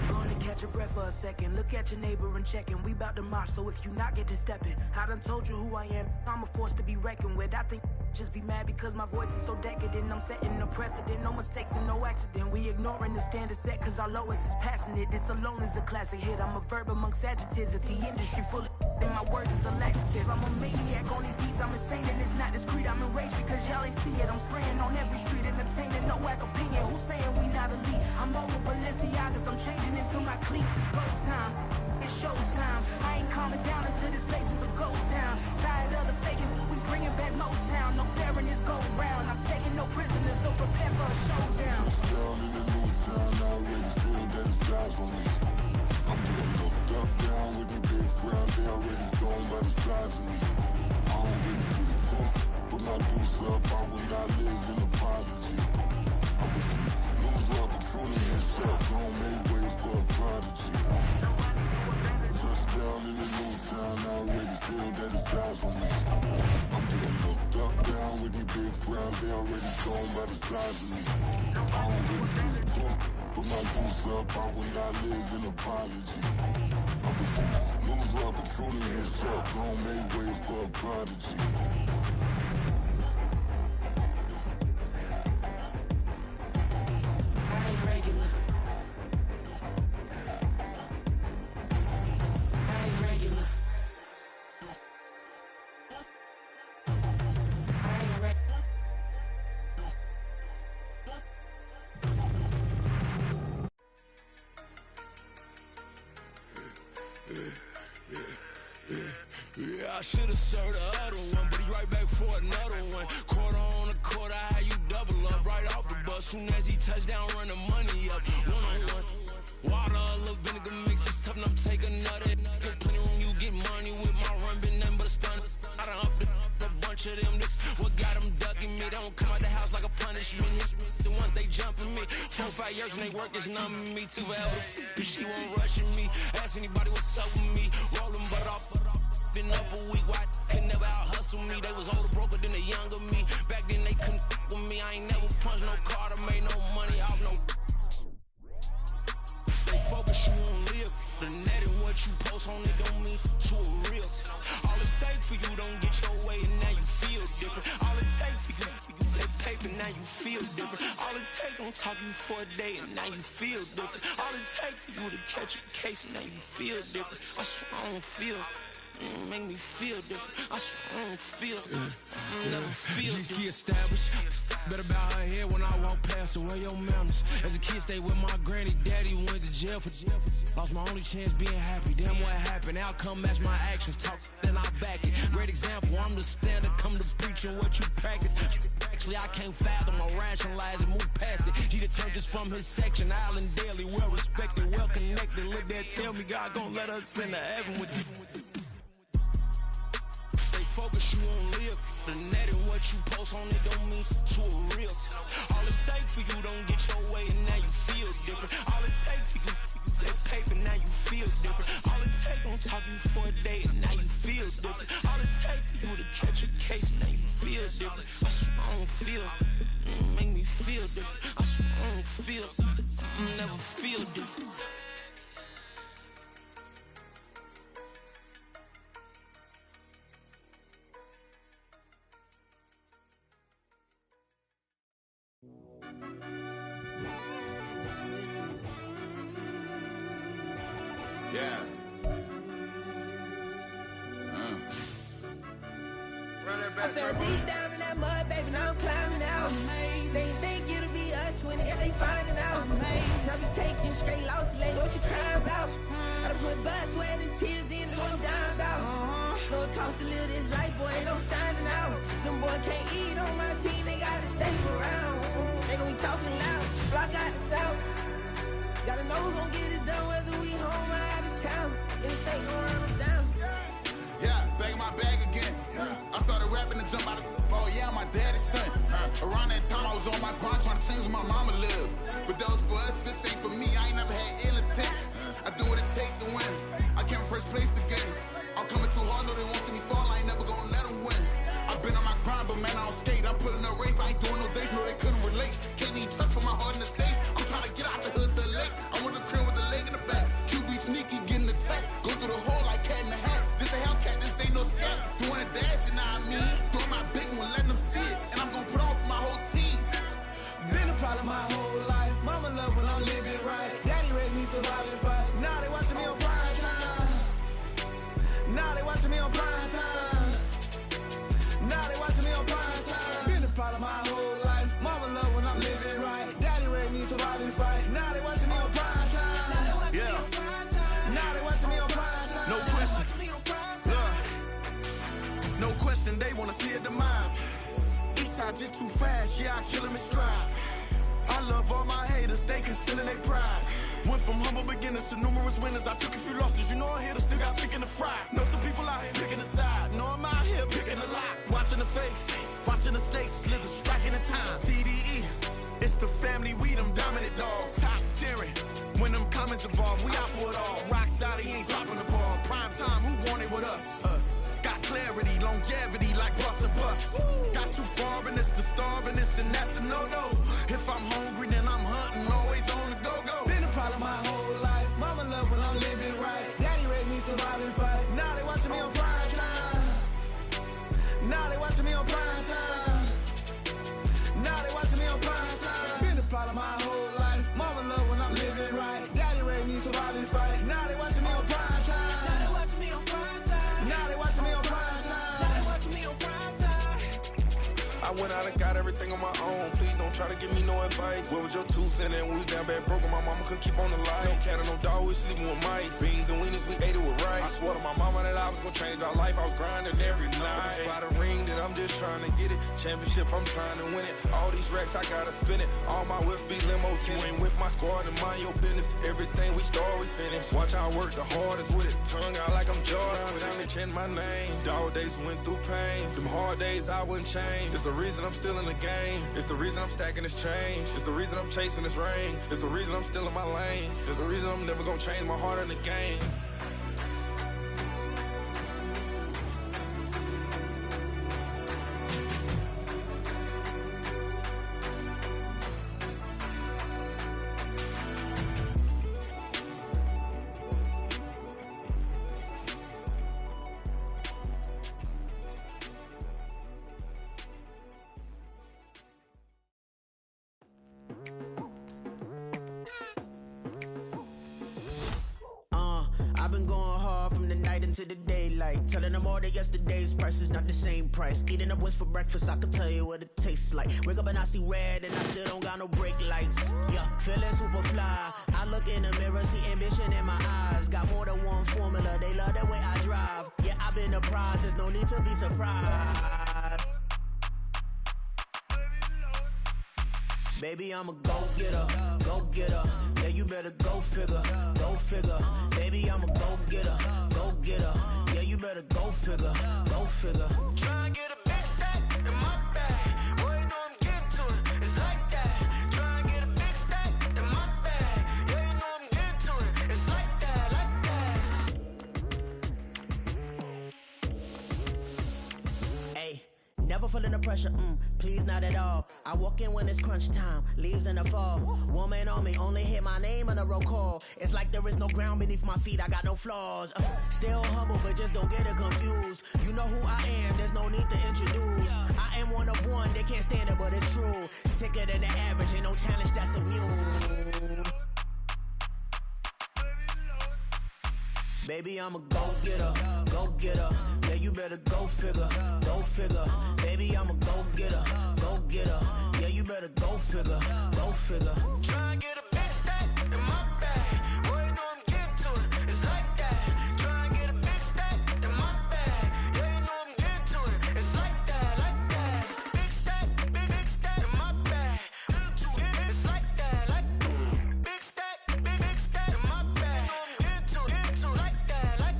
Gonna catch your breath for a second. Look at your neighbor and check in. We bout to march, so if you not get to stepping. I done told you who I am. I'm a force to be reckoned with. I think just be mad because my voice is so decadent. I'm setting a precedent. No mistakes and no accident. We ignoring the standard set cause our lowest is passionate. This alone is a classic hit. I'm a verb amongst adjectives. If the industry full of and my words is a laxative. I'm a maniac on these beats. I'm insane and it's not discreet. I'm enraged because y'all ain't see it. I'm spraying on every street, entertaining no whack opinion. Who's saying we not elite? I'm over Balenciagas. I'm changing into my cleats. It's go time. It's showtime. I ain't calming down until this place is a ghost town. Tired of the faking, we bringing back Motown. No staring this go round. I'm taking no prisoners, so prepare for a showdown. Down in the new town, I already feel that it's eyes on me. I'm getting looked up, down with these big crowds, they already gone by the size of me. I don't really get drunk, put my deuce up, I will not live in apology. I wish you lose the opportunity, you suck, home made way for a prodigy. Down in the new town, I already feel that it's eyes on me. I'm getting looked up, down with these big crowds, they already gone by the size of me. I don't really get drunk, put my deuce up, I will not live in apology. I wish you lose the opportunity, you suck, home made way for a prodigy. I ain't regular. Yeah, I should've served the other one, but he right back for another one. Quarter on a quarter, how you double up right off the bus. Soon as he touch down, run the money up. One-on-one. Water, a little vinegar mix, it's tough enough to take another. Still plenty room, you get money with my run, been nothing but a stun. I done up a bunch of them, this what got them ducking me. They don't come out the house like a punishment. The ones they jumping me. 4 or 5 years and they work is numbing me. Too forever, she won't rushing me. Ask anybody what's up with me. Rollin' butt off. Been up a week, why could never out hustle me? They was older, broker than the younger me. Back then they couldn't with me. I ain't never punched no card or made no money off no. They focus, you won't live. The net and what you post on it don't mean to a real. All it take for you don't get your way and now you feel different. All it take for you that paper, now you feel different. All it take don't talk you for a day and now you feel different. All it take for you to catch a case and now you feel different. I swear I don't feel. Make me feel different. I swear I don't feel. I never feel different. G-ski established. Better bow her head when I walk past her. Where your manners? As a kid, stayed with my granny. Daddy went to jail for lost my only chance being happy. Damn, what happened? Outcome match my actions. Talk, then I back it. Great example. I'm the standard. Come to preaching what you practice. Actually, I can't fathom or rationalize and move past it. He turned this from his section, Island Daily, well respected, well connected. Look there, tell me God gon' let us into heaven with this. Stay focused, you won't live. The net and what you post on it don't mean to a real. All it takes for you don't get your way and now you feel different. All it takes for you that paper, now you feel different. All it takes don't talk you for a day and now you feel different. All it takes for you to catch a case and now you feel different. I swear I don't feel, make me feel different. I swear I don't feel, never feel different. Yeah. Run that back, I fell deep down in that mud, baby, now I'm climbing out. They think it'll be us when they finding out. Now we taking straight losses, lady, what you crying about? I done put blood, sweat, and tears in, that's what I'm dying about. Know it costs to live this life, boy, ain't no signing out. Them boy can't eat on my team, they gotta stay around. They gon' be talking loud, block out the south. Gotta know who's gon' get it done, whether we home or out of town. In the state, gon' run them down. Yeah, bagging my bag again. I started rapping to jump out of. Oh yeah, my daddy's son. Around that time, I was on my grind trying to change where my mama lived. But that was for us, this ain't for me. I ain't never had ill intent. I do what it take to win. I came in first place again. I'm coming too hard, know they won't see me fall. I ain't never gonna let them win. I've been on my grind, but man, I don't skate. I'm putting up race. I ain't doing no dates, no, they couldn't relate. Can't even touch for my heart in the safe. I'm trying to get out the hood to the lake. I want the crib with the leg in the back. QB sneaky, getting attacked. Go through the hole like cat in the hat. This a Hellcat, this ain't no scat. Doing a dash, you know what I mean? Doing my big one, letting them see it. And I'm gonna put on for my whole team. Been a problem my whole life. Mama love when I'm living right. Daddy raised me survive and fight. Now they watching me on prime time. Now they watching me on prime time. Now they watching me on prime time. Been a problem my whole life. Mama love when I'm living right. Daddy raised me survive and fight. Now they watching me on prime time. Yeah. Now they watching me on prime time. No question. Look. No question, they wanna see a demise. Eastside just too fast, yeah, I kill him in stride. I love all my haters, they concealing their pride. Went from humble beginners to numerous winners. I took a few losses, you know I hit, still got chicken to fry. Know some people out here picking a side. Know I'm out here picking a lot. Watching the fakes, watching the snakes slither, striking the time. TDE, it's the family, we them dominant dogs. Top tiering, when them comments involved, we out for it all. Rock side, he ain't dropping the ball. Prime time, who want it with us? Us. Got clarity, longevity, like bus and bus. Got too far and it's the starving, this and that's a no-no. If I'm hungry, then I'm hunting, always on the go-go. Been a problem my whole life. Mama love when I'm living right. Daddy raised me survive and fight. Now they watching me on prime time. Now they watching me on prime time. Now they watching me on prime time. Been a problem my whole life. Mama love when I'm living right. Daddy raised me survive and fight. Now they watching me on prime time. Now they watching me on prime time. Now they watching me on prime time. Now they watching me on prime time. I went out and got everything on my own. Please don't try to give me no advice. What was your 2 cents and we was down bad broke and my mama couldn't keep on the light. No cat or no dog, we sleeping with mice. Beans and weenies, we ate it with rice. I swore to my mama that I was gonna change our life. I was grinding every night. By the ring that I'm just trying to get it. Championship, I'm trying to win it. All these racks, I gotta spin it. All my whips be limo tinted. Ain't with my squad and mind your business. Everything we start, we finish. Watch I work the hardest with it. Tongue out like I'm Jordan. Without me change my name. Dog days went through pain. Them hard days I wouldn't change. It's the reason I'm still in the game. It's the reason I'm stacking this change. It's the reason I'm chasing this rain. It's the reason I'm still in my lane. It's the reason I'm never gonna change my heart in the game. I've been going hard from the night into the daylight. Telling them all that yesterday's price is not the same price. Eating up what's for breakfast, I can tell you what it tastes like. Wake up and I see red and I still don't got no brake lights. Yeah, feeling super fly. I look in the mirror, see ambition in my eyes. Got more than one formula, they love the way I drive. Yeah, I've been a prize, there's no need to be surprised. Baby, I'm a go-getter, go-getter. Yeah, you better go figure, go figure. Baby, I'm a go-getter, go-getter. Yeah, you better go figure, go figure. Try and get a big stack in my bag. Boy, you know I'm getting to it. It's like that. Try and get a big stack in my bag. Yeah, you know I'm getting to it. It's like that, like that. Hey, never feeling the pressure, please not at all. I walk in when it's crunch time, leaves in the fall. Woman on me, only hit my name on a roll call. It's like there is no ground beneath my feet, I got no flaws. Still humble, but just don't get it confused. You know who I am, there's no need to introduce. I am one of one, they can't stand it, but it's true. Sicker than the average, ain't no challenge that's immune. Baby, I'm a go-getter, go-getter. Yeah, you better go figure, go figure. Baby, I'm a go-getter, go-getter. Yeah, you better go figure, go figure. Try and get a big stack in my bag. Boy, you know I'm getting to it. It's like that. Try and get a big stack in my bag. Yeah, you know I'm getting to it. It's like that, like that. Big stack in my bag. It's like that, like big stack in my bag. You know I'm getting to it, like that, like.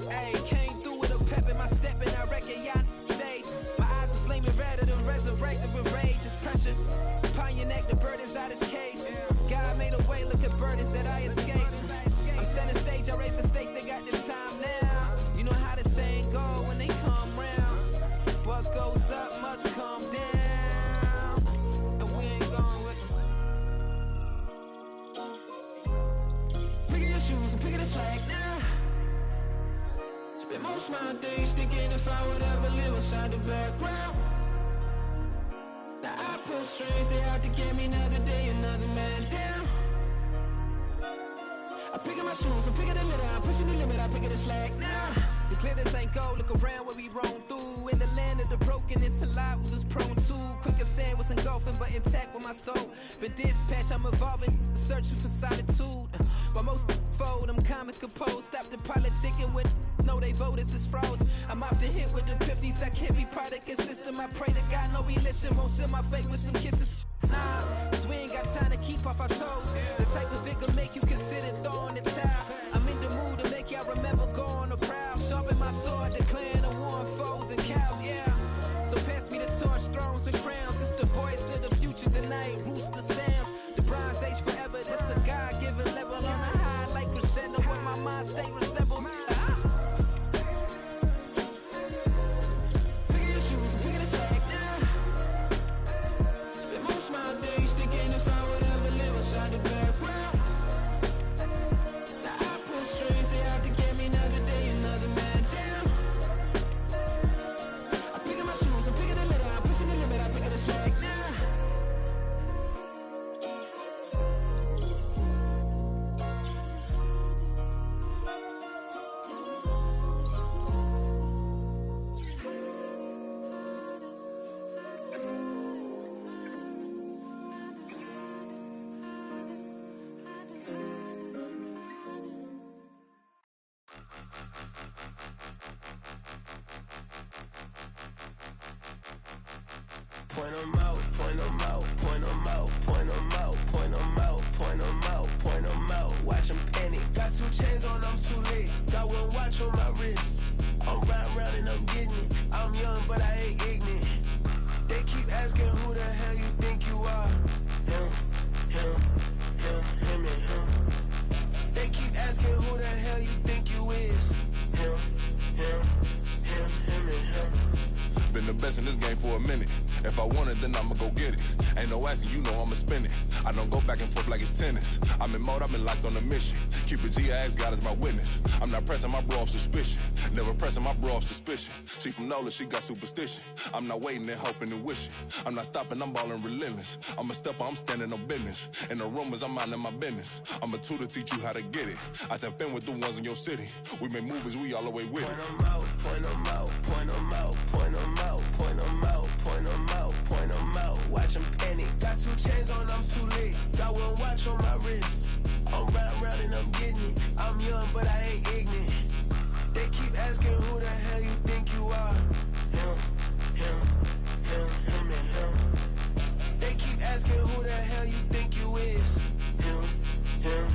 Hey, came through with a pep in my step and I reckon y'all stage. My eyes are flaming redder than resurrected with rage. It's pressure upon your neck, the burdens out his cage. God made a way, look at burdens that I escaped. I'm setting stage, I raise the stakes, they got the time now. You know how the saying go when they come round. What goes up must come down. And we ain't going with them. Pick your shoes and pick it a slack now. Spend most of my days thinking if I would ever live inside the background. Now I pull strings, they out to get me another day, another man down. I pick up my shoes, I'm picking the litter, I'm pushing the limit, I pick it a slack now. The glitters ain't gold, look around where we roam through. In the land of the broken, it's a lot we was prone to. Quicker sand was engulfing, but intact with my soul. But dispatch, I'm evolving, searching for solitude. While most fold, I'm comic composed. Stop the politicking with no, they voters is frauds. I'm off the hit with the 50s, I can't be product and system. I pray to God, no, we listen, won't seal my fate with some kisses. Nah, cause we ain't got time to keep off our toes. The type of vigor make you consider throwing the towel. I'm in the mood to make y'all remember going the proud. Sharpen my sword, declaring the war on foes and cows, yeah. So pass me the torch, thrones and crowns. It's the voice of the future tonight, rooster sounds. The Bronze Age forever, this a God-given level. On a high like crescendo, where my mind state resemble. Pick your shoes and pick it a slack now. Spend most of my days thinking if I would ever live inside the background. Now I pull strings, they out to get me another day, another man down. I pick up my shoes, I'm picking the litter, I'm pushing the limit, I pick it a slack now. Point 'em out, point 'em out, point 'em out, point 'em out, point 'em out, point 'em out, point 'em out. Watch 'em panic. Got 2 chains on, I'm too late. Got 1 watch on my wrist. I'm riding round and I'm getting it. I'm young, but I ain't ignorant. They keep asking who the hell you think you are. Him, and him. They keep asking who the hell you think you is. Him, and him. Been the best in this game for a minute. If I want it, then I'ma go get it. Ain't no asking, you know I'ma spend it. I don't go back and forth like it's tennis. I'm in mode, I've been locked on a mission. Keep it G, I ask God as my witness. I'm not pressing my bro off suspicion. Never pressing my bro off suspicion. She from Nola, she got superstition. I'm not waiting and hoping and wishing. I'm not stopping, I'm ballin' relentless. I'm a stepper, I'm standing on business. In the rumors, I'm minding my business. I'm a tutor, teach you how to get it. I said, been with the ones in your city. We make movies, we all the way with it. Point them out, point them out, point them out, point them out, point them out, point them out. Watch them panic. Got 2 chains on, I'm too late. Got 1 watch on my wrist. I'm round and I'm getting it. I'm young, but I ain't ignorant. They keep asking who the hell you think you are. Him, and him. They keep asking who the hell you think you is. Him, and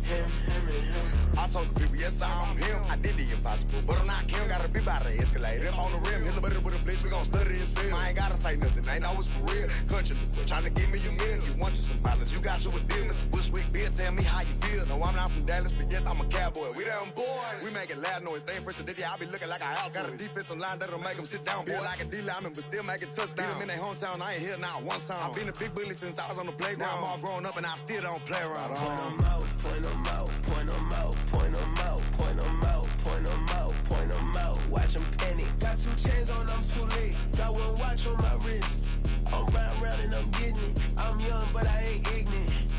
him. I told the people, yes, I'm him. I did the impossible, but I'm not him. Gotta be by the escalator. Him on the rim, hit the butter with a blitz. We gon' study his film. I ain't gotta say nothing. Ain't know it's for real. Country, trying to give me a meal. You want you some violence. You got you a deal. Mr. Bushwick, Bill, tell me how you feel. No, I'm not from Dallas, but yes, I'm a cowboy. We them boys. We making loud noise. Staying fresh today, I be looking like a house. Got a defensive line that'll make them sit down. Feel like a D-lineman, but still making touchdowns. Beat them in their hometown. I ain't here now one time. I've been a big bully since I was on the playground. Now I'm all grown up and I still don't play around. Point them out, point them out, point them out, point them out, point them out, point them out, point them out. Watch them panic. Got 2 chains on, I'm too late. Got 1 watch on my wrist. I'm round and I'm getting it. I'm young, but I ain't ignorant.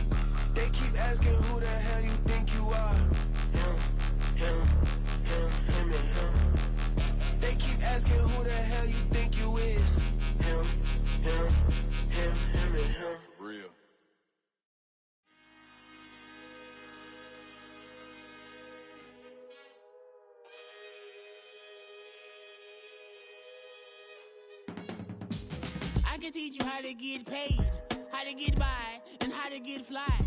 They keep asking who the hell you think you are. Him, and him. They keep asking who the hell you think you is. Him, and him. Real. I can teach you how to get paid, how to get by, and how to get fly.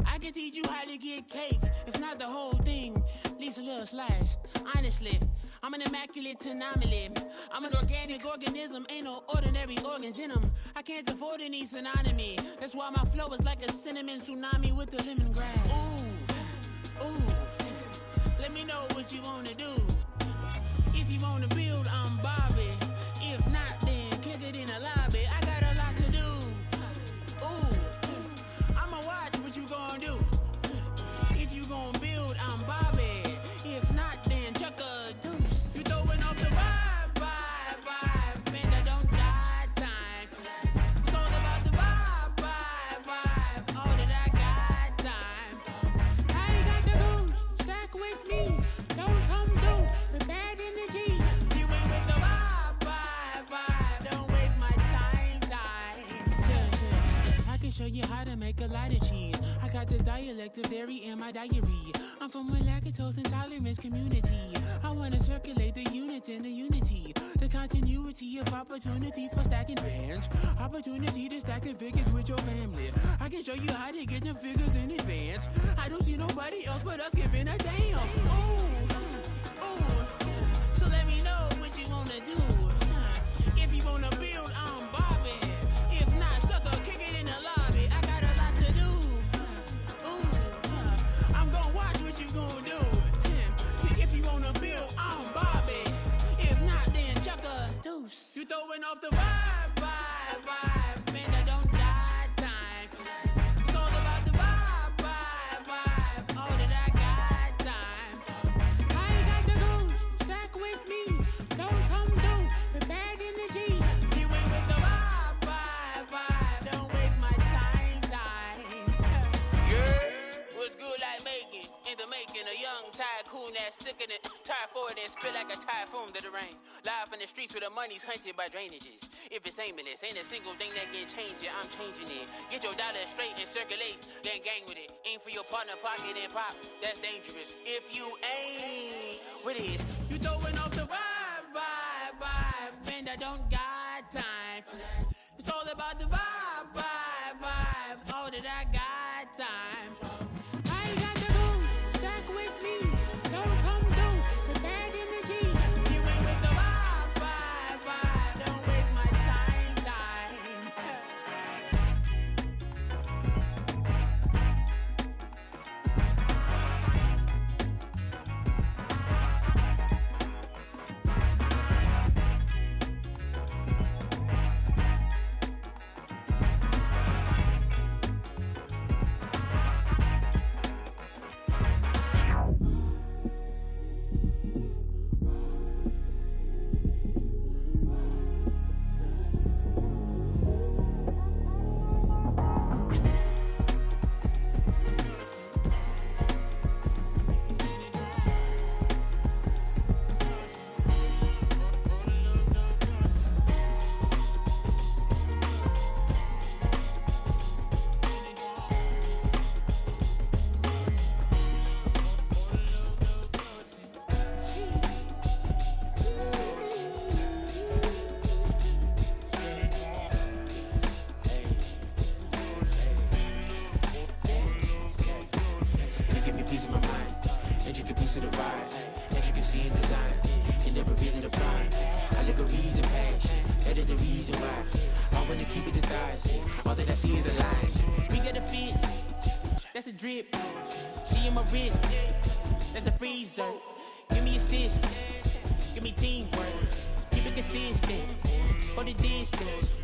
I can teach you how to get cake, if not the whole thing, at least a little slice. Honestly, I'm an immaculate anomaly. I'm an organic organism, ain't no ordinary organs in them. I can't afford any synonymy. That's why my flow is like a cinnamon tsunami with the lemongrass. Ooh, let me know what you wanna do. If you wanna build, I'm Bobby. If not, then kick it in the lobby. I got a lot to do. Ooh, I'ma watch what you gonna do. If you gonna build, I'm Bobby. If not, then chuck a deuce. You throwing off the vibe, man, I don't die time. It's all about the vibe, all that I got time. I ain't got the goose, stack with me. Don't come through with bad energy. You ain't with the vibe, don't waste my time. Yeah. I can show you how to make a lot of cheese. I got the dialect of dairy in my diary. I'm from a lactose intolerance community. I wanna circulate the units and the unity. The continuity of opportunity for stacking bands. Opportunity to stack the figures with your family. I can show you how to get the figures in advance. I don't see nobody else but us giving a damn. Ooh. So let me know what you wanna do. If you wanna build, I'm Bobby. If not, sucker, kick it in the lobby. I got a lot to do. I'm gonna watch what you gonna do. See, if you wanna build, I'm Bobby. If not, then chuck a deuce. You throwing off the vibe, man, I don't die time. It's all about the vibe, all that I got time. I ain't got the goose, stack with me. Don't come through with bad energy. You ain't with the vibe, don't waste my time. Yeah, what's good like making? In the making, a young tycoon that's sick in it. Tire forward and spit like a typhoon to the rain. Live in the streets where the money's hunted by drainages. If it's aimless, ain't a single thing that can change it. I'm changing it. Get your dollar straight and circulate, then gang with it. Aim for your partner, pocket and pop. That's dangerous. If you ain't with it, you throwing off the vibe, man, I don't got time for that. It's all about the vibe, all that I got time for. I ain't got the goose, stack with me. Don't come through with bad energy. You ain't with the vibe, don't waste my time. is the reason why I wanna keep it the thighs. All that I see is a lie. We got a fit, that's a drip. She in my wrist, that's a freezer. Give me assist, give me teamwork. Keep it consistent, for the distance.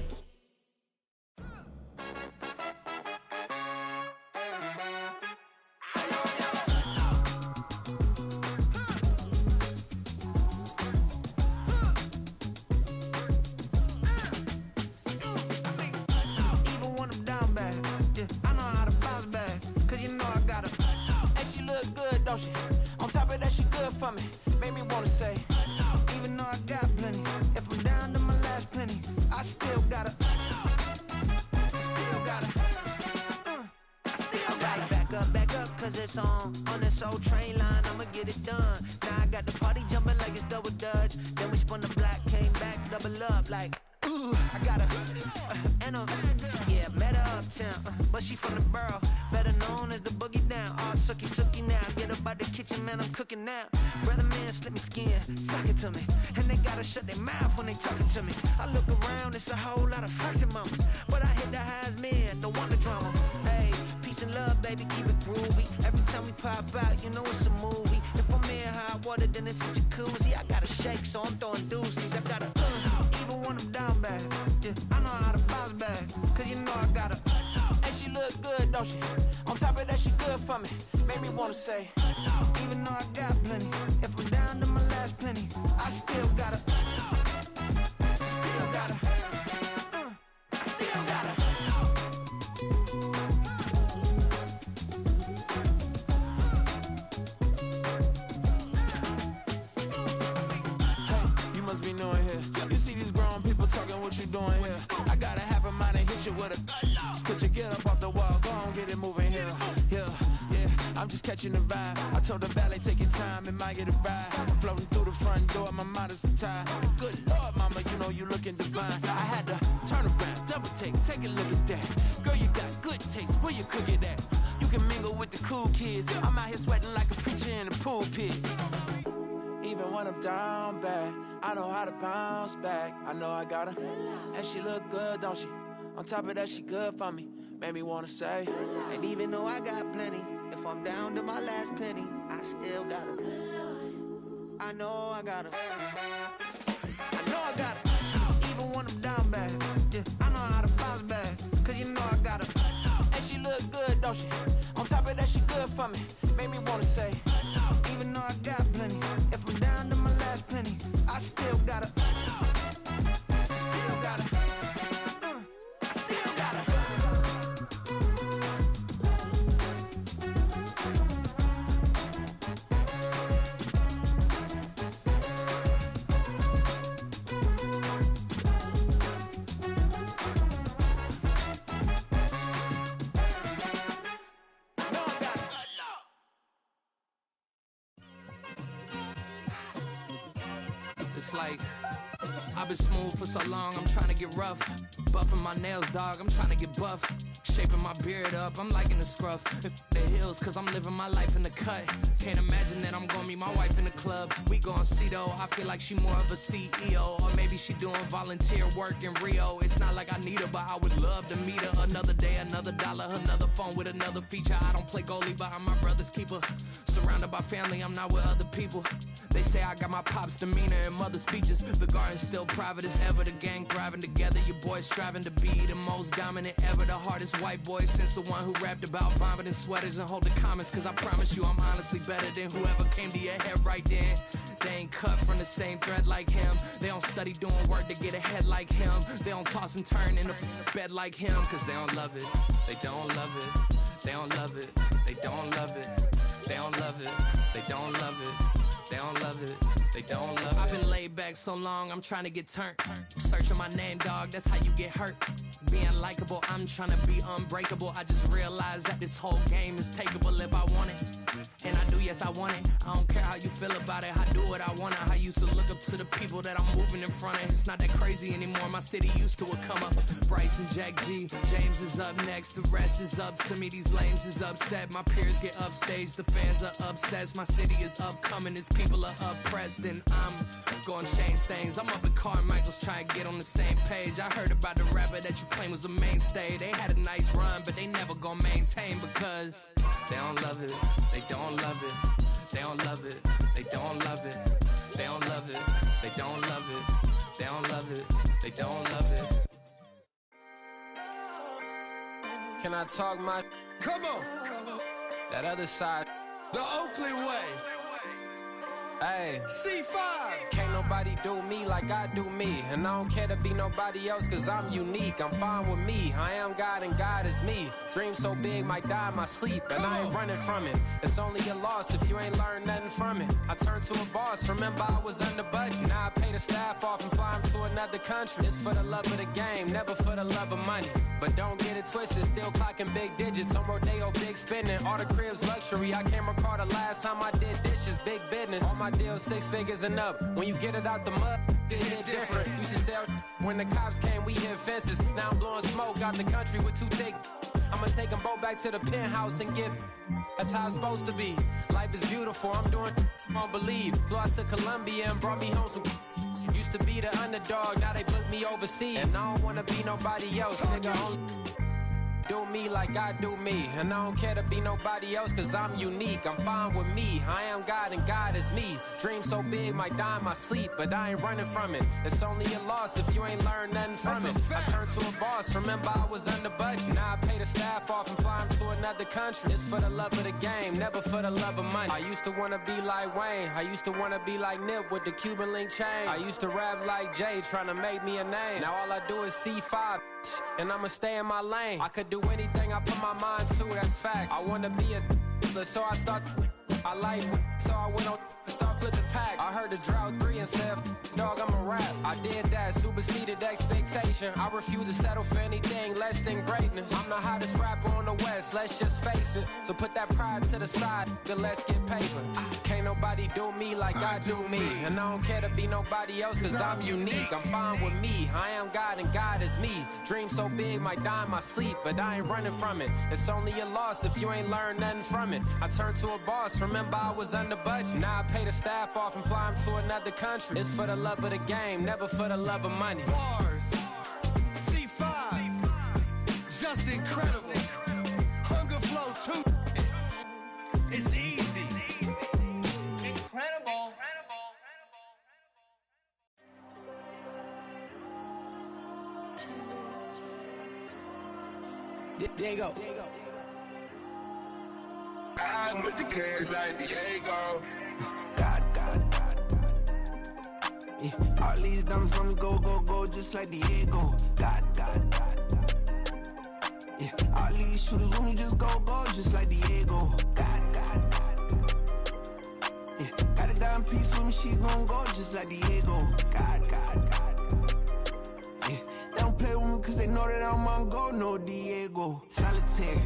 On top of that, she good for me. Made me wanna say, even though I got plenty, if I'm down to my last penny, I still gotta, back up, cause it's on this old train line, I'ma get it done. Now I got the party jumping like it's double dutch. Then we spun the block, came back, double up like, ooh, I got a, and a, yeah, met her uptown, but she from the borough, better known as the boogie down. All sucky now, get up out the kitchen, man, I'm cooking now. Brother man, slip me skin, suck it to me, and they gotta shut their mouth when they talking to me. I look around, it's a whole lot of foxy mamas, but I hit the highs, man, don't want the drama. Hey, peace and love, baby, keep it groovy. Every time we pop out, you know it's a movie. If I'm in hot water, then it's a jacuzzi. I gotta shake, so I'm throwing deuces. I gotta, even when I'm down bad, yeah, I know how to bounce back, cause you know I gotta, and she look good, don't she? On top of that, she good for me. Made me wanna say, even though I got plenty, if I'm down to my last penny, I still gotta, still gotta. Be knowing here. You see these grown people talking, what you doing here? I gotta have a mind and hit you with a stitch you, get up off the wall, go on, get it moving here. Yeah, I'm just catching the vibe. I told the valet, take your time, it might get a ride. Floating through the front door, my modest attire. Good Lord, mama, you know you looking divine. I had to turn around, double take a look at that. Girl, you got good taste, where you cook it at? You can mingle with the cool kids. I'm out here sweating like a preacher in a pulpit. Even when I'm down bad, I know how to bounce back. I know I got her, and she look good, don't she? On top of that, she good for me. Made me wanna say, and even though I got plenty, if I'm down to my last penny, I still got her. I know I got her. I know I got her. Even when I'm down bad, yeah, I know how to bounce back, cause you know I got her. And she look good, don't she? On top of that, she good for me. Made me wanna say, even though I got plenty, if I'm down to my last penny, I still gotta, still gotta, still gotta. It's like, I've been smooth for so long, I'm trying to get rough. Buffing my nails, dog, I'm trying to get buff. Shaping my beard up, I'm liking the scruff. The hills, cause I'm living my life in the cut. Can't imagine that I'm gonna meet my wife in the club. We gon' see though, I feel like she more of a CEO. Or maybe she doing volunteer work in Rio. It's not like I need her, but I would love to meet her. Another day, another dollar, another phone with another feature. I don't play goalie, but I'm my brother's keeper. Surrounded by family, I'm not with other people. They say I got my pop's demeanor and mother's features. The garden's still private as ever. The gang thriving together. Your boys striving to be the most dominant ever. The hardest white boy since the one who rapped about vomiting sweaters and holding comments. Cause I promise you I'm honestly better than whoever came to your head right then. They ain't cut from the same thread like him. They don't study doing work to get ahead like him. They don't toss and turn in the bed like him. Cause they don't love it. They don't love it. They don't love it. They don't love it. They don't love it. They don't love it. They don't love it, they don't love it. I've been laid back so long, I'm trying to get turned. Searching my name, dog, that's how you get hurt. Being likable, I'm trying to be unbreakable. I just realized that this whole game is takeable if I want it. And I do, yes, I want it. I don't care how you feel about it, I do what I want it. I used to look up to the people that I'm moving in front of. It's not that crazy anymore, my city used to it come up. Bryce and Jack G, James is up next. The rest is up to me, these lames is upset. My peers get upstage, the fans are obsessed. My city is upcoming, its people are oppressed. then I'm gonna change things. I'm up at Carmichael's trying to get on the same page. I heard about the rapper that you claim was a mainstay. They had a nice run, but they never gonna maintain because they don't love it, they don't love it, they don't love it, they don't love it, they don't love it, they don't love it, they don't love it, they don't love it. Can I talk my? Come on. That other side. The Oakley way. Hey. C5. Can't nobody do me like I do me. And I don't care to be nobody else cause I'm unique. I'm fine with me. I am God and God is me. Dream so big might die in my sleep. And I ain't running from it. It's only a loss if you ain't learned nothing from it. I turned to a boss. Remember I was under budget. Now I pay the staff off and fly them to another country. It's for the love of the game, never for the love of money. But don't get it twisted. Still clocking big digits. On Rodeo, big spending. All the cribs luxury. I can't recall the last time I did dishes. Big business. All my deals 6 figures and up. When you get it out the mud, it hit different. Used to sell when the cops came, we hit fences. Now I'm blowing smoke out the country with 2 thick. I'ma take them both back to the penthouse and get. That's how it's supposed to be. Life is beautiful. I'm doing. Won't believe. Flew out to Colombia and brought me home some. Used to be the underdog. Now they book me overseas. And I don't wanna be nobody else. Nigga, do me like I do me. And I don't care to be nobody else cause I'm unique. I'm fine with me. I am God and God is me. Dream so big might die in my sleep. But I ain't running from it. It's only a loss if you ain't learned nothing from it. I turned to a boss. Remember I was under budget. Now I pay the staff off and fly them to another country. It's for the love of the game, never for the love of money. I used to wanna be like Wayne. I used to wanna be like Nip with the Cuban link chain. I used to rap like Jay trying to make me a name. Now all I do is C5 and I'ma stay in my lane. I could do anything I put my mind to, that's facts. I wanna be a so I start. I like so I went on and start flipping packs. I heard the drought 3 and said, dog, I'm a rap. I did that, superseded expectation. I refuse to settle for anything less than greatness. I'm the hottest rapper on the West, let's just face it. So put that pride to the side, then let's get paper. Can't nobody do me like I do me. And I don't care to be nobody else cause I'm unique. I'm fine with me, I am God and God is me. Dream so big might die in my sleep. But I ain't running from it. It's only a loss if you ain't learned nothing from it. I turned to a boss, remember I was under budget. Now I pay the staff off and fly them to another country. It's for the love of the game, never for the love of money. Bars, C5, just incredible. Hunger Flow 2, it's easy. Incredible. There you go. I'm with the cash like Diego. God. Yeah. All these dummies on me go, just like Diego. God. Yeah. All these shooters on me just go, just like Diego. God. Yeah. Got a dime piece with me, she gon' go just like Diego. God. Yeah. They don't play with me cause they know that I'm on go, no Diego. Solitaire.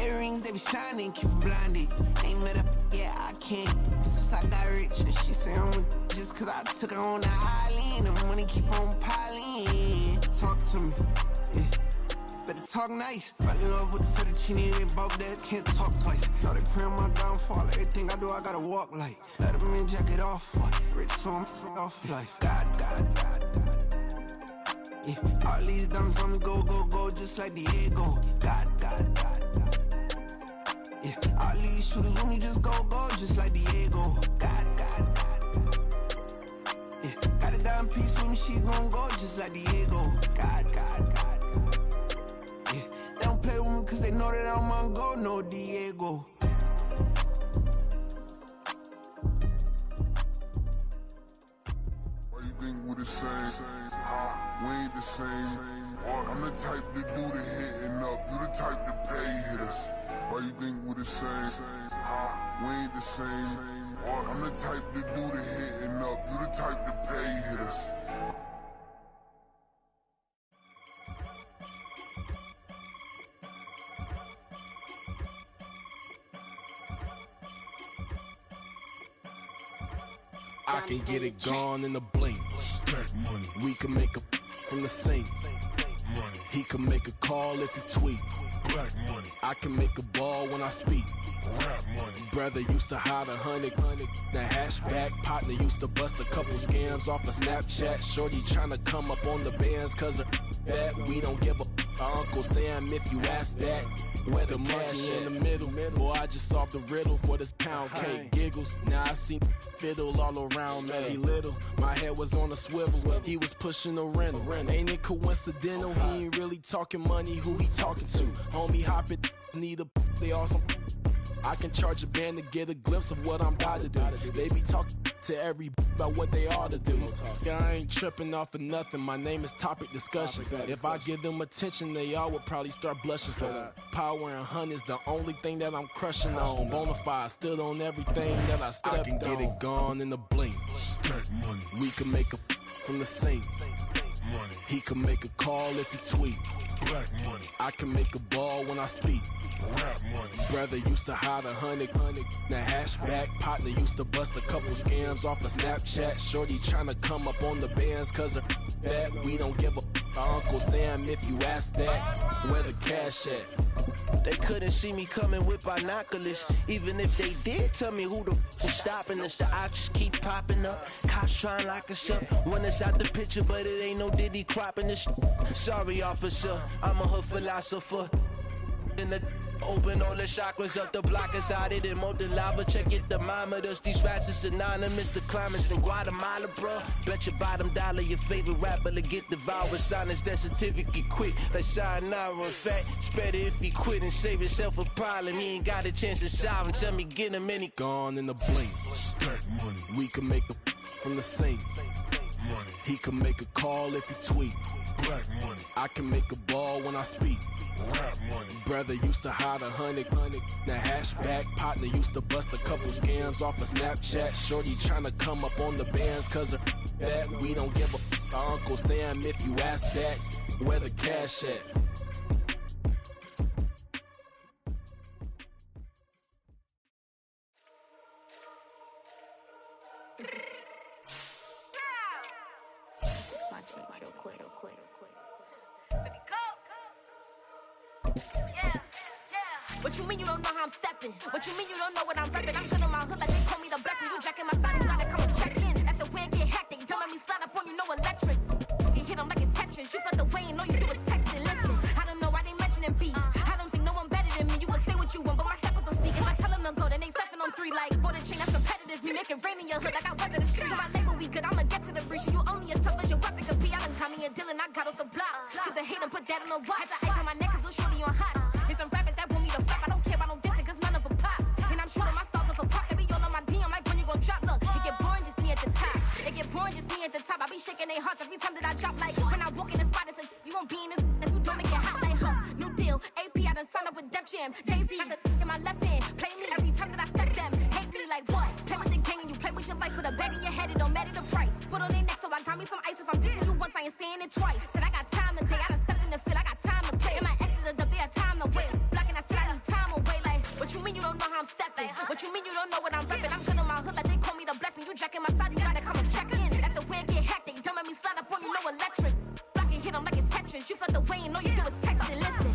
Earrings, they be shining, keep blinded. Ain't met up, yeah, I can't. Since I got rich, and she say I'm just cause I took her on the island. The money keep on piling. Talk to me, yeah. Better talk nice. Fucking up with the fettuccine and both that can't talk twice. Know they pray on my downfall. Everything I do, I gotta walk like. Let them in, jacket off. Rich, so I'm off life. God. Yeah. All these dummies on me go, just like Diego. God. Yeah. All these shooters on me just go, just like Diego. God. Yeah. Got a dime piece with me, she gon' go just like Diego. God. Yeah. They don't play with me cause they know that I'm on go, no Diego. Why you think we the same? We ain't the same. I'm the type to do the hitting up. You the type to pay hitters. Why you think we the same? We ain't the same. I'm the type to do the hitting up. You the type to pay hitters. I can get it gone in a blink. Stack money. We can make a from the sink. Money. He can make a call if he tweet. Black money. I can make a ball when I speak. Rap money. Brother used to hide 100. The hashback partner used to bust a couple scams off of Snapchat. Shorty tryna come up on the bands cause of that. We don't give a Uncle Sam if you ask that. Where the cash in the middle. Boy, I just solved the riddle for this pound cake. Giggles, now I see fiddle all around me. He little, my head was on a swivel. He was pushing a rental. Ain't it coincidental? He ain't really talking money. Who he talking to? Homie hopping, need a they awesome. I can charge a band to get a glimpse of what I'm about to do. They be talking to every about what they ought to do. I ain't tripping off of nothing. My name is Topic Discussion. If I give them attention, they all would probably start blushing. So power and hunt is the only thing that I'm crushing on. Bonafide stood on everything that I stepped on. I can get it gone in a blink. Money. We can make a from the sink. Money. He can make a call if he tweet. Black money. I can make a ball when I speak. Rap money. Brother used to hide 100. The hashback partner used to bust a couple scams off of Snapchat. Shorty tryna come up on the bands cause of that. We don't give a Uncle Sam if you ask that. Where the cash at? They couldn't see me coming with binoculars. Even if they did tell me who the was stopping us, the options keep popping up. Cops trying to lock us up. Want us out the picture, but it ain't no Diddy cropping this. Sorry, officer, I'm a hood philosopher. In the open all the chakras up, the block is out it and more than lava. Check your thermometers, these rats is synonymous to climates in Guatemala, bro. Bet your bottom dollar your favorite rapper to get devoured. Sign his death certificate quick, like sayonara. In fact, it's better if he quit and save himself a problem. He ain't got a chance to solve him. Tell me get him any gone in the blink. Stack money. We can make a from the sink. Money. He can make a call if he tweet. Black money. I can make a ball when I speak. Rap money. Brother used to hide 100. The hashback partner used to bust a couple scams off of Snapchat. Shorty tryna come up on the bands cause of that. We don't give a Uncle Sam if you ask that. Where the cash at? What you mean you don't know how I'm stepping? What you mean you don't know what I'm repping? I'm good on my hood like they call me the blessing. You jacking my side, you gotta come and check in. That's the way it get hectic. Don't make me slide up on you, no electric. You hit them like it's Tetris. You felt the way and all you do is text it. Listen, I don't know why they mentioning beef. I don't think no one better than me. You can say what you want, but my steppers don't speak. If I tell them to go, then they stepping on 3 like border chain. That's competitive. Me making rain in your hood like I weather the streets. My label we good. I'ma get to the breach. You only as tough as your weapon could be. I done caught me a deal and I got off the block. Cause the hate and put that on the watch. Had the ice on my neck cause little shorty on hot. There's some rappers that want me to flop. I don't care about no dissing cause none of them pop. And I'm shooting my stars off a pop. They be all on my DM like when you gon' drop. Look, it get boring just me at the top. It get boring just me at the top. I be shaking their hearts every time that I drop. Like when I walk in the spot, it says you won't be in this if you don't make it hot like her. New deal, AP, I done signed up with Def Jam. Jay-Z, got the in my left hand. Play me every time that I step them. Hate me like what? Play with the gang and you play with your life. With a bag in your head, it don't matter the price. Foot on their neck, so I got me some ice. If I'm dissing you once, I ain't saying it twice. Said I got time today, I done stepped in the field, I got time to play. And my exes are up, they had time to wait. Blocking, I said I need time away. Like, what you mean you don't know how I'm stepping? What you mean you don't know what I'm repping? I'm good on my hood like they call me the blessing. You jacking my side, you gotta come and check in. That's the way it get hectic. Don't make me slide up on you, no electric. Blocking, hit them like it's Tetris. You felt the way and all you do is text it. Listen.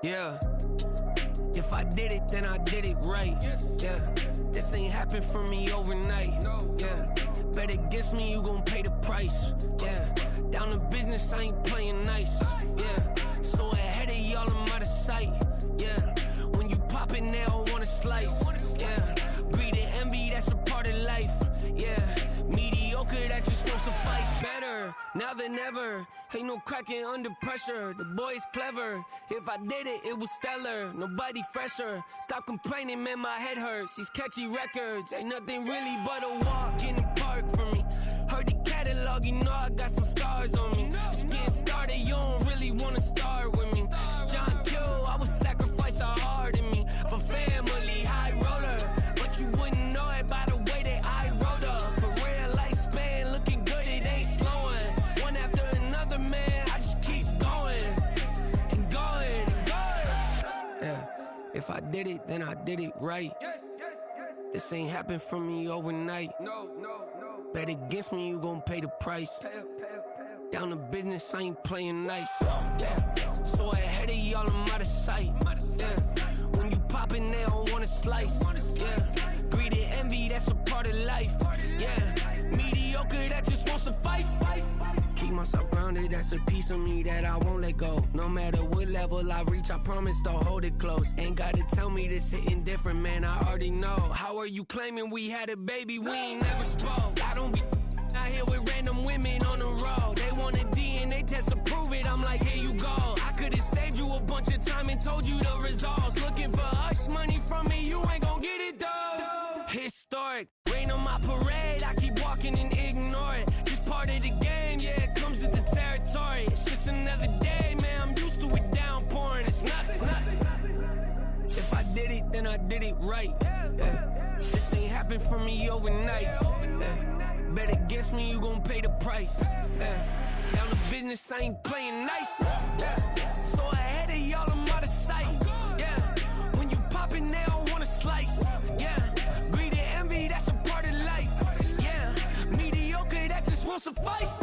Yeah. If I did it, then I did it right. Yeah. This ain't happened for me overnight. Yeah. Bet against me, you gon' pay the price. Yeah. Down to business, I ain't playing nice. Yeah. So ahead of y'all, I'm out of sight. Yeah. When you pop it, they all wanna slice. Yeah. Greed and envy, that's a part of life. Yeah. Mediocre, that just won't suffice. Better now than ever. Ain't no cracking under pressure. The boy's clever. If I did it, it was stellar. Nobody fresher. Stop complaining, man, my head hurts. These catchy records ain't nothing really but a walk in the park for me. Heard the catalog, you know I got some scars on me. Just getting started, you don't really wanna start with me. It's John Kill, I would sacrifice the heart in me for family, high roller. But you wouldn't know it by the way that I wrote up. A real lifespan, looking good, it ain't slowing. One after another, man, I just keep going and going and going. Yeah, if I did it, then I did it right. This ain't happened for me overnight. Bet against me, you gon' pay the price. Down to business, I ain't playing nice. Yeah. So ahead of y'all, I'm out of sight. Yeah. When you poppin', they don't wanna slice. Yeah. Greed and envy, that's a part of life. Yeah. Mediocre, that just won't suffice. Keep myself grounded, that's a piece of me that I won't let go. No matter what level I reach, I promise to hold it close. Ain't gotta tell me this hitting different, man, I already know. How are you claiming we had a baby, we ain't never spoke? I don't be out here with random women on the road. They want a DNA test to prove it, I'm like, here you go. I could've saved you a bunch of time and told you the results. Looking for hush money from me, you ain't gon' get it though. Historic, rain on my parade, I keep walking and ignore it. Just part of the game, yeah, it comes with the territory. It's just another day, man, I'm used to it downpouring. It's nothing. If I did it, then I did it right. Yeah. This ain't happened for me overnight. Yeah. Bet against me, you gon' pay the price. Yeah. Down to business, I ain't playing nice. Yeah. So ahead of y'all, I'm out of sight. Yeah. When you poppin', they don't wanna slice. Yeah. Greed and envy, that's a part of life. Yeah. Mediocre, that just won't suffice.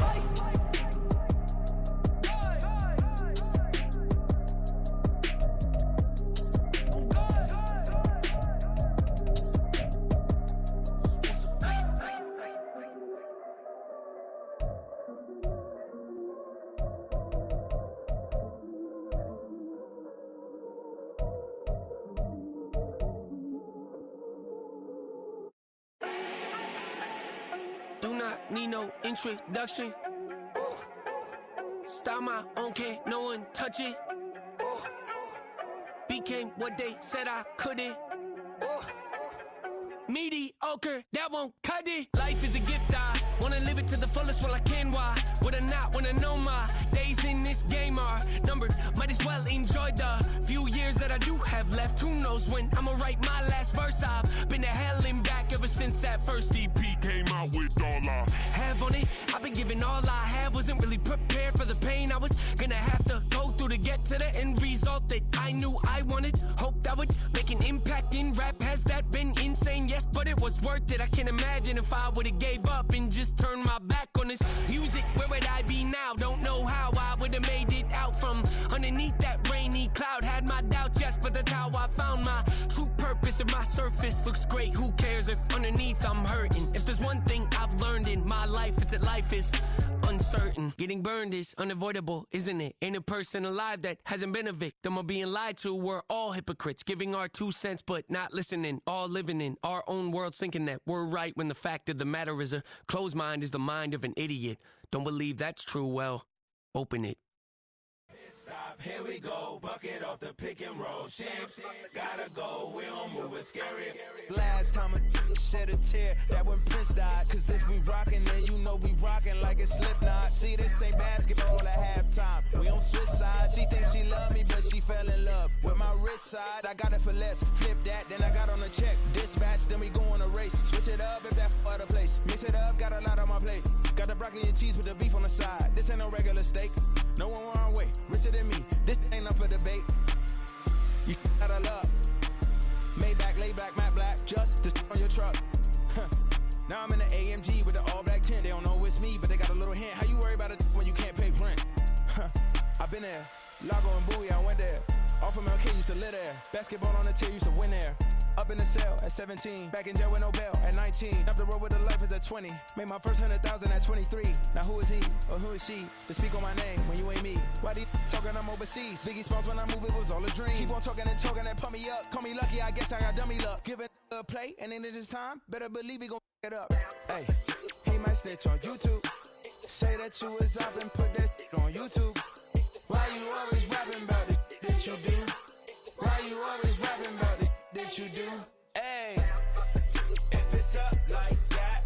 Do not need no introduction. Ooh. Style my own, can't no one touch it. Ooh. Became what they said I couldn't. Ooh. Mediocre, that won't cut it. Life is a gift, I wanna live it to the fullest while I can. Why would I not wanna know my days in this game are numbered? Might as well enjoy the few years that I do have left. Who knows when I'ma write my last verse? I've been to hell and back ever since that first EP came out with all I have on it. I've been giving all I have, wasn't really prepared for the pain I was gonna have to go through to get to the end result that I knew I wanted. Hoped that would make an impact in rap. Has that been insane? Yes, but it was worth it. I can't imagine if I would've gave up and just turned my back on this music. Where would I be now? Don't know how I would've made it out from underneath that rainy cloud. Had my doubts, yes, but that's how I found my true purpose. If my surface looks great, who cares if underneath I'm hurting? If there's one thing I've learned in my life, it's that life is uncertain. Getting burned is unavoidable, isn't it? Ain't a person alive that hasn't been a victim of being lied to. We're all hypocrites, giving our 2 cents but not listening. All living in our own world, thinking that we're right when the fact of the matter is a closed mind is the mind of an idiot. Don't believe that's true? Well, open it. Stop, here we go, bucket off the pick and roll. Shit, gotta go, we don't move, it's scary. Last time a shed a tear, that when Prince died. Cause if we rockin', then you know we rockin' like it's Slipknot. See, this ain't basketball at halftime. We on switch sides. She thinks she love me, but she fell in love with my rich side. I got it for less, flip that, then I got on a check. Dispatch, then we go on a race. Switch it up if that other place. Mix it up, got a lot on my plate. Got the broccoli and cheese with the beef on the side. This ain't no regular steak. No one wrong way, richer than me. This ain't up for debate. You out of luck. Maybach, lay back, matte black, just to on your truck. Now I'm in the hint. How you worry about it when you can't pay rent? I've been there. Lago and Bowie, I went there. Off of MLK, used to live there. Basketball on the tier, used to win there. Up in the cell at 17. Back in jail with no bail at 19. Up the road with the life is at 20. Made my first 100,000 at 23. Now who is he or who is she to speak on my name when you ain't me? Why they talking I'm overseas? Biggie Smalls when I move, it was all a dream. Keep on talking and pump me up. Call me lucky, I guess I got dummy luck. Give it a play, and then it's time. Better believe he gon' it up. Hey, he might snitch on YouTube. Say that you was up and put that on YouTube. Why you always rapping about it that you do? Why you always rapping about it that you do? Hey, if it's up like that,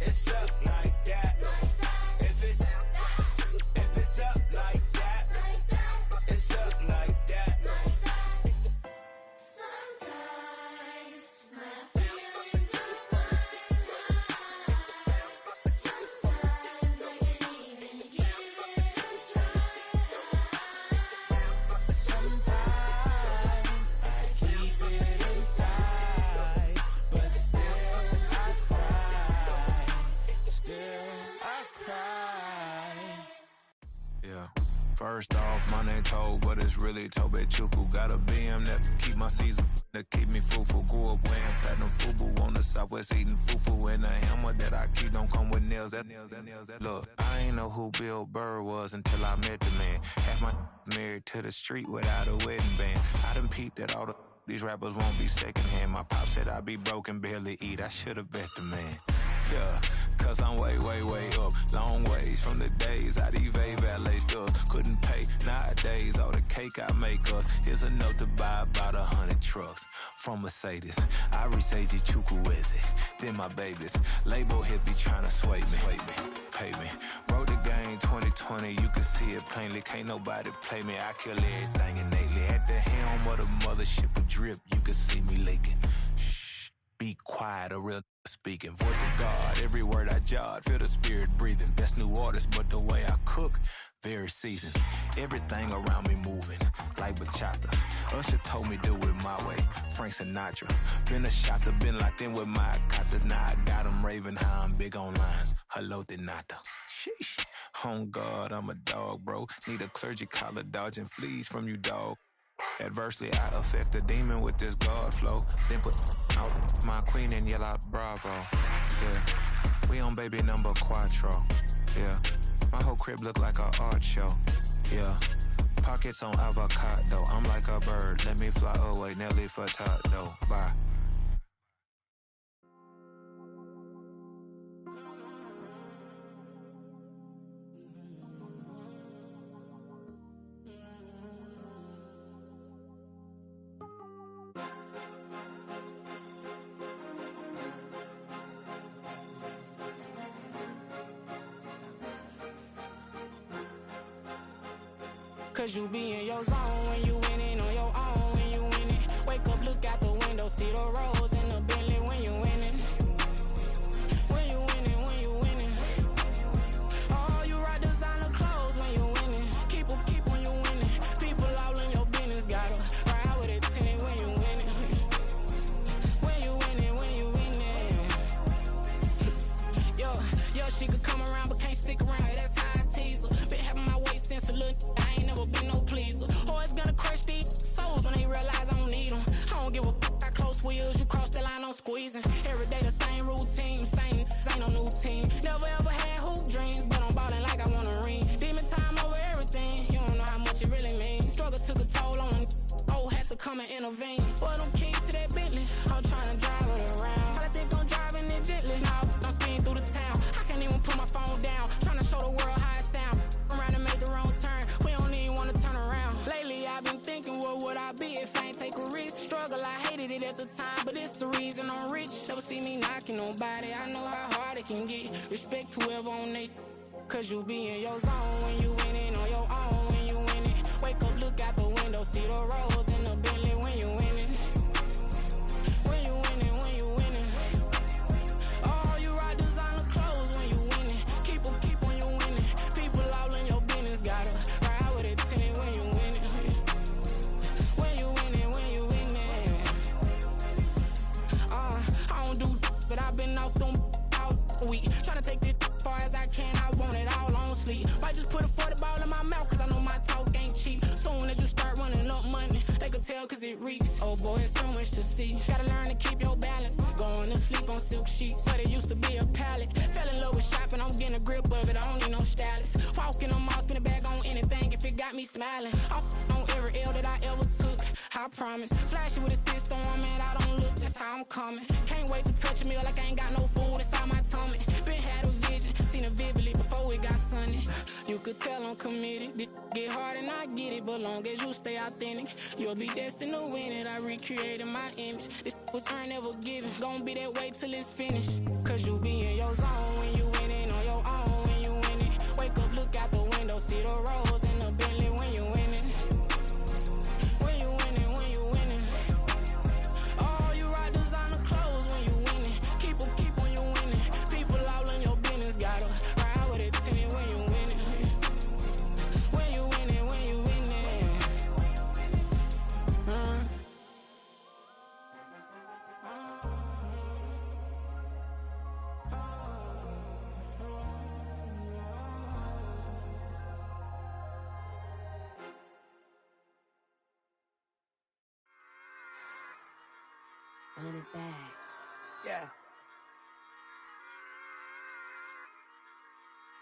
it's stuck like that. If it's up like that, it's stuck like that. Sometimes my feelings are blind. Sometimes I can't even give it a try. Sometimes I keep it inside, but still I cry. Still I cry. Yeah. First off, my name Toad, but it's really Tobe Chuku. Got a BM that keep my season, that keep me fruitful. Grew up wearing platinum FUBU on the Southwest eating fufu. And the hammer that I keep don't come with nails. Look, I ain't know who Bill Burr was until I met the man. Half my married to the street without a wedding band. I done peeped that all these rappers won't be secondhand. My pop said I'd be broke and barely eat. I should've bet the man. Yeah, cause I'm way, way, way up. Long ways from the days I evade valet stuff. Couldn't pay nowadays. All the cake I make us is enough to buy about 100 trucks from Mercedes. I resage Chukwueze, then my babies. Label hit be trying to sway me, pay me. Wrote the game 2020, you can see it plainly. Can't nobody play me. I kill everything innately. At the helm of the mothership with drip, you can see me leaking. Shh, be quiet, a real speaking. Voice of God, every word I jot, feel the spirit breathing. Best new artist, but the way I cook, very seasoned. Everything around me moving, like bachata. Usher told me do it my way, Frank Sinatra. Been a shotter, been locked in with my katas. Now I got 'em raving how I'm big on lines. Hello, Denata. Sheesh. On God, I'm a dog, bro. Need a clergy collar, dodging fleas from you, dog. Adversely, I affect the demon with this God flow. Then put out my queen and yell out bravo. Yeah, we on baby number quattro. Yeah, my whole crib look like a art show. Yeah, pockets on avocado. I'm like a bird. Let me fly away, Nelly Furtado. Bye. Cause you be in your zone when you winning on your own when you winning. Wake up, look out the window, see the rose in the Bentley when you winning. When you winning, when you winning. Oh, you rock designer clothes when you winning. Keep when you winning. People all in your business, gotta ride with it tinted when you winning. When you winning, when you winning. Yo, she could come around but can't stick around. That's how I tease her. Been having my waist since a little. I ain't never been no pleaser. Always gonna crush these souls when they realize I don't need them. I don't give a f***, I close wheels, you cross the line, I'm squeezing. Every day the same routine, same, ain't no new team. Never ever had hoop dreams, but I'm ballin' like I want a ring. Demon time over everything, you don't know how much it really means. Struggle took a toll on them, oh, had to come and intervene. Boy, them keys to that Bentley, I'm tryna drive it around. I think I'm driving it gently, now I'm speeding through the town. I can't even put my phone down, tryna show the world how it sound. Around and make the wrong turn, we don't even wanna turn around. Lately I've been thinking, what would I be if I ain't take a risk? Struggle, I hated it at the time, but it's the reason I'm rich. Never see me knocking nobody, I know how hard it can get. Respect whoever on they, cause you be in your zone when you winning on your own when you winning. Wake up, look out the window, see the rose in the Bentley when you winning. When you winning, when you winning. Oh, you rock designer clothes when you winning. Keep when you winning. People all in your business, gotta ride with it tinted when you winning. When you winning, when you winning. I don't do but I've been off them all week. Tryna take this far as I can, I want boy, it's so much to see. Gotta learn to keep your balance. Going to sleep on silk sheets, but it used to be a pallet. Fell in love with shopping, I'm getting a grip of it, I don't need no stylist. Walking on mall, spin a bag on anything if it got me smiling. I'm on every L that I ever took, I promise. Flashy with a system on, man, I don't look, that's how I'm coming. Can't wait to touch a meal like I ain't got no food inside my tummy. Been had a vision, seen it vividly before it got sunny. You could tell I'm committed. This get hard and I get it, but long as you stay authentic, you'll be destined to win it. I recreated my image. This was earned, never given. Gonna be that way till it's finished. Cause you be in your zone when you winning on your own when you win it. Wake up, look out the window, see the rose in the Bentley when you winning. When you winning, when you winning. Oh, you rock designer clothes when you winning. Keep when you winning. People all in your business, gotta ride with it tinted when you winning. When you winning, when you winning. Run it back. Yeah.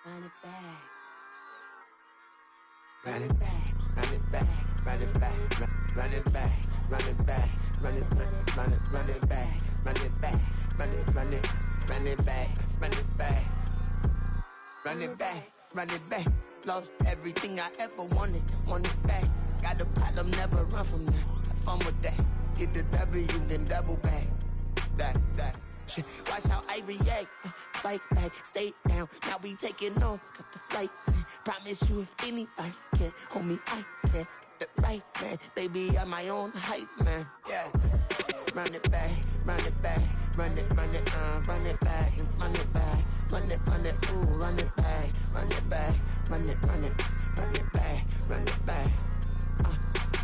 Run it back. Run it back, run it back, run it back, run it back, run it back, run it back, run it back, run it back, run it back, run it back, run it back, run it back. Lost everything I ever wanted it back. Got a problem, never run from that. Have fun with that. Get the W, then double back. That. Shit. Watch how I react. Fight back, stay down. Now we taking off. Got the flight. Promise you if anybody can, homie, I can. Get the right man. Baby, I'm my own hype man. Yeah. Run it back, run it back, run it back, and run it back, ooh, run it back, run it back, run it back, run it back.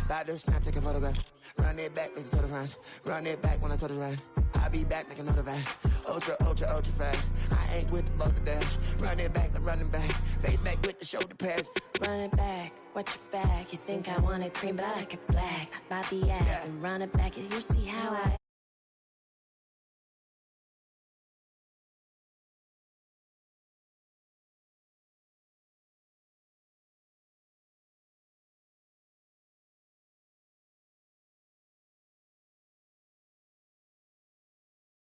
About to snap, take a photograph. Run it back, make it to the runs. Run it back when I told it right. I'll be back, make another back. Ultra fast. I ain't with the boulder dash. Run it back, running back. Face back with the shoulder pads. Run it back, watch your back. You think I want it cream, but I like it black. Bobby act and run it back. You see how I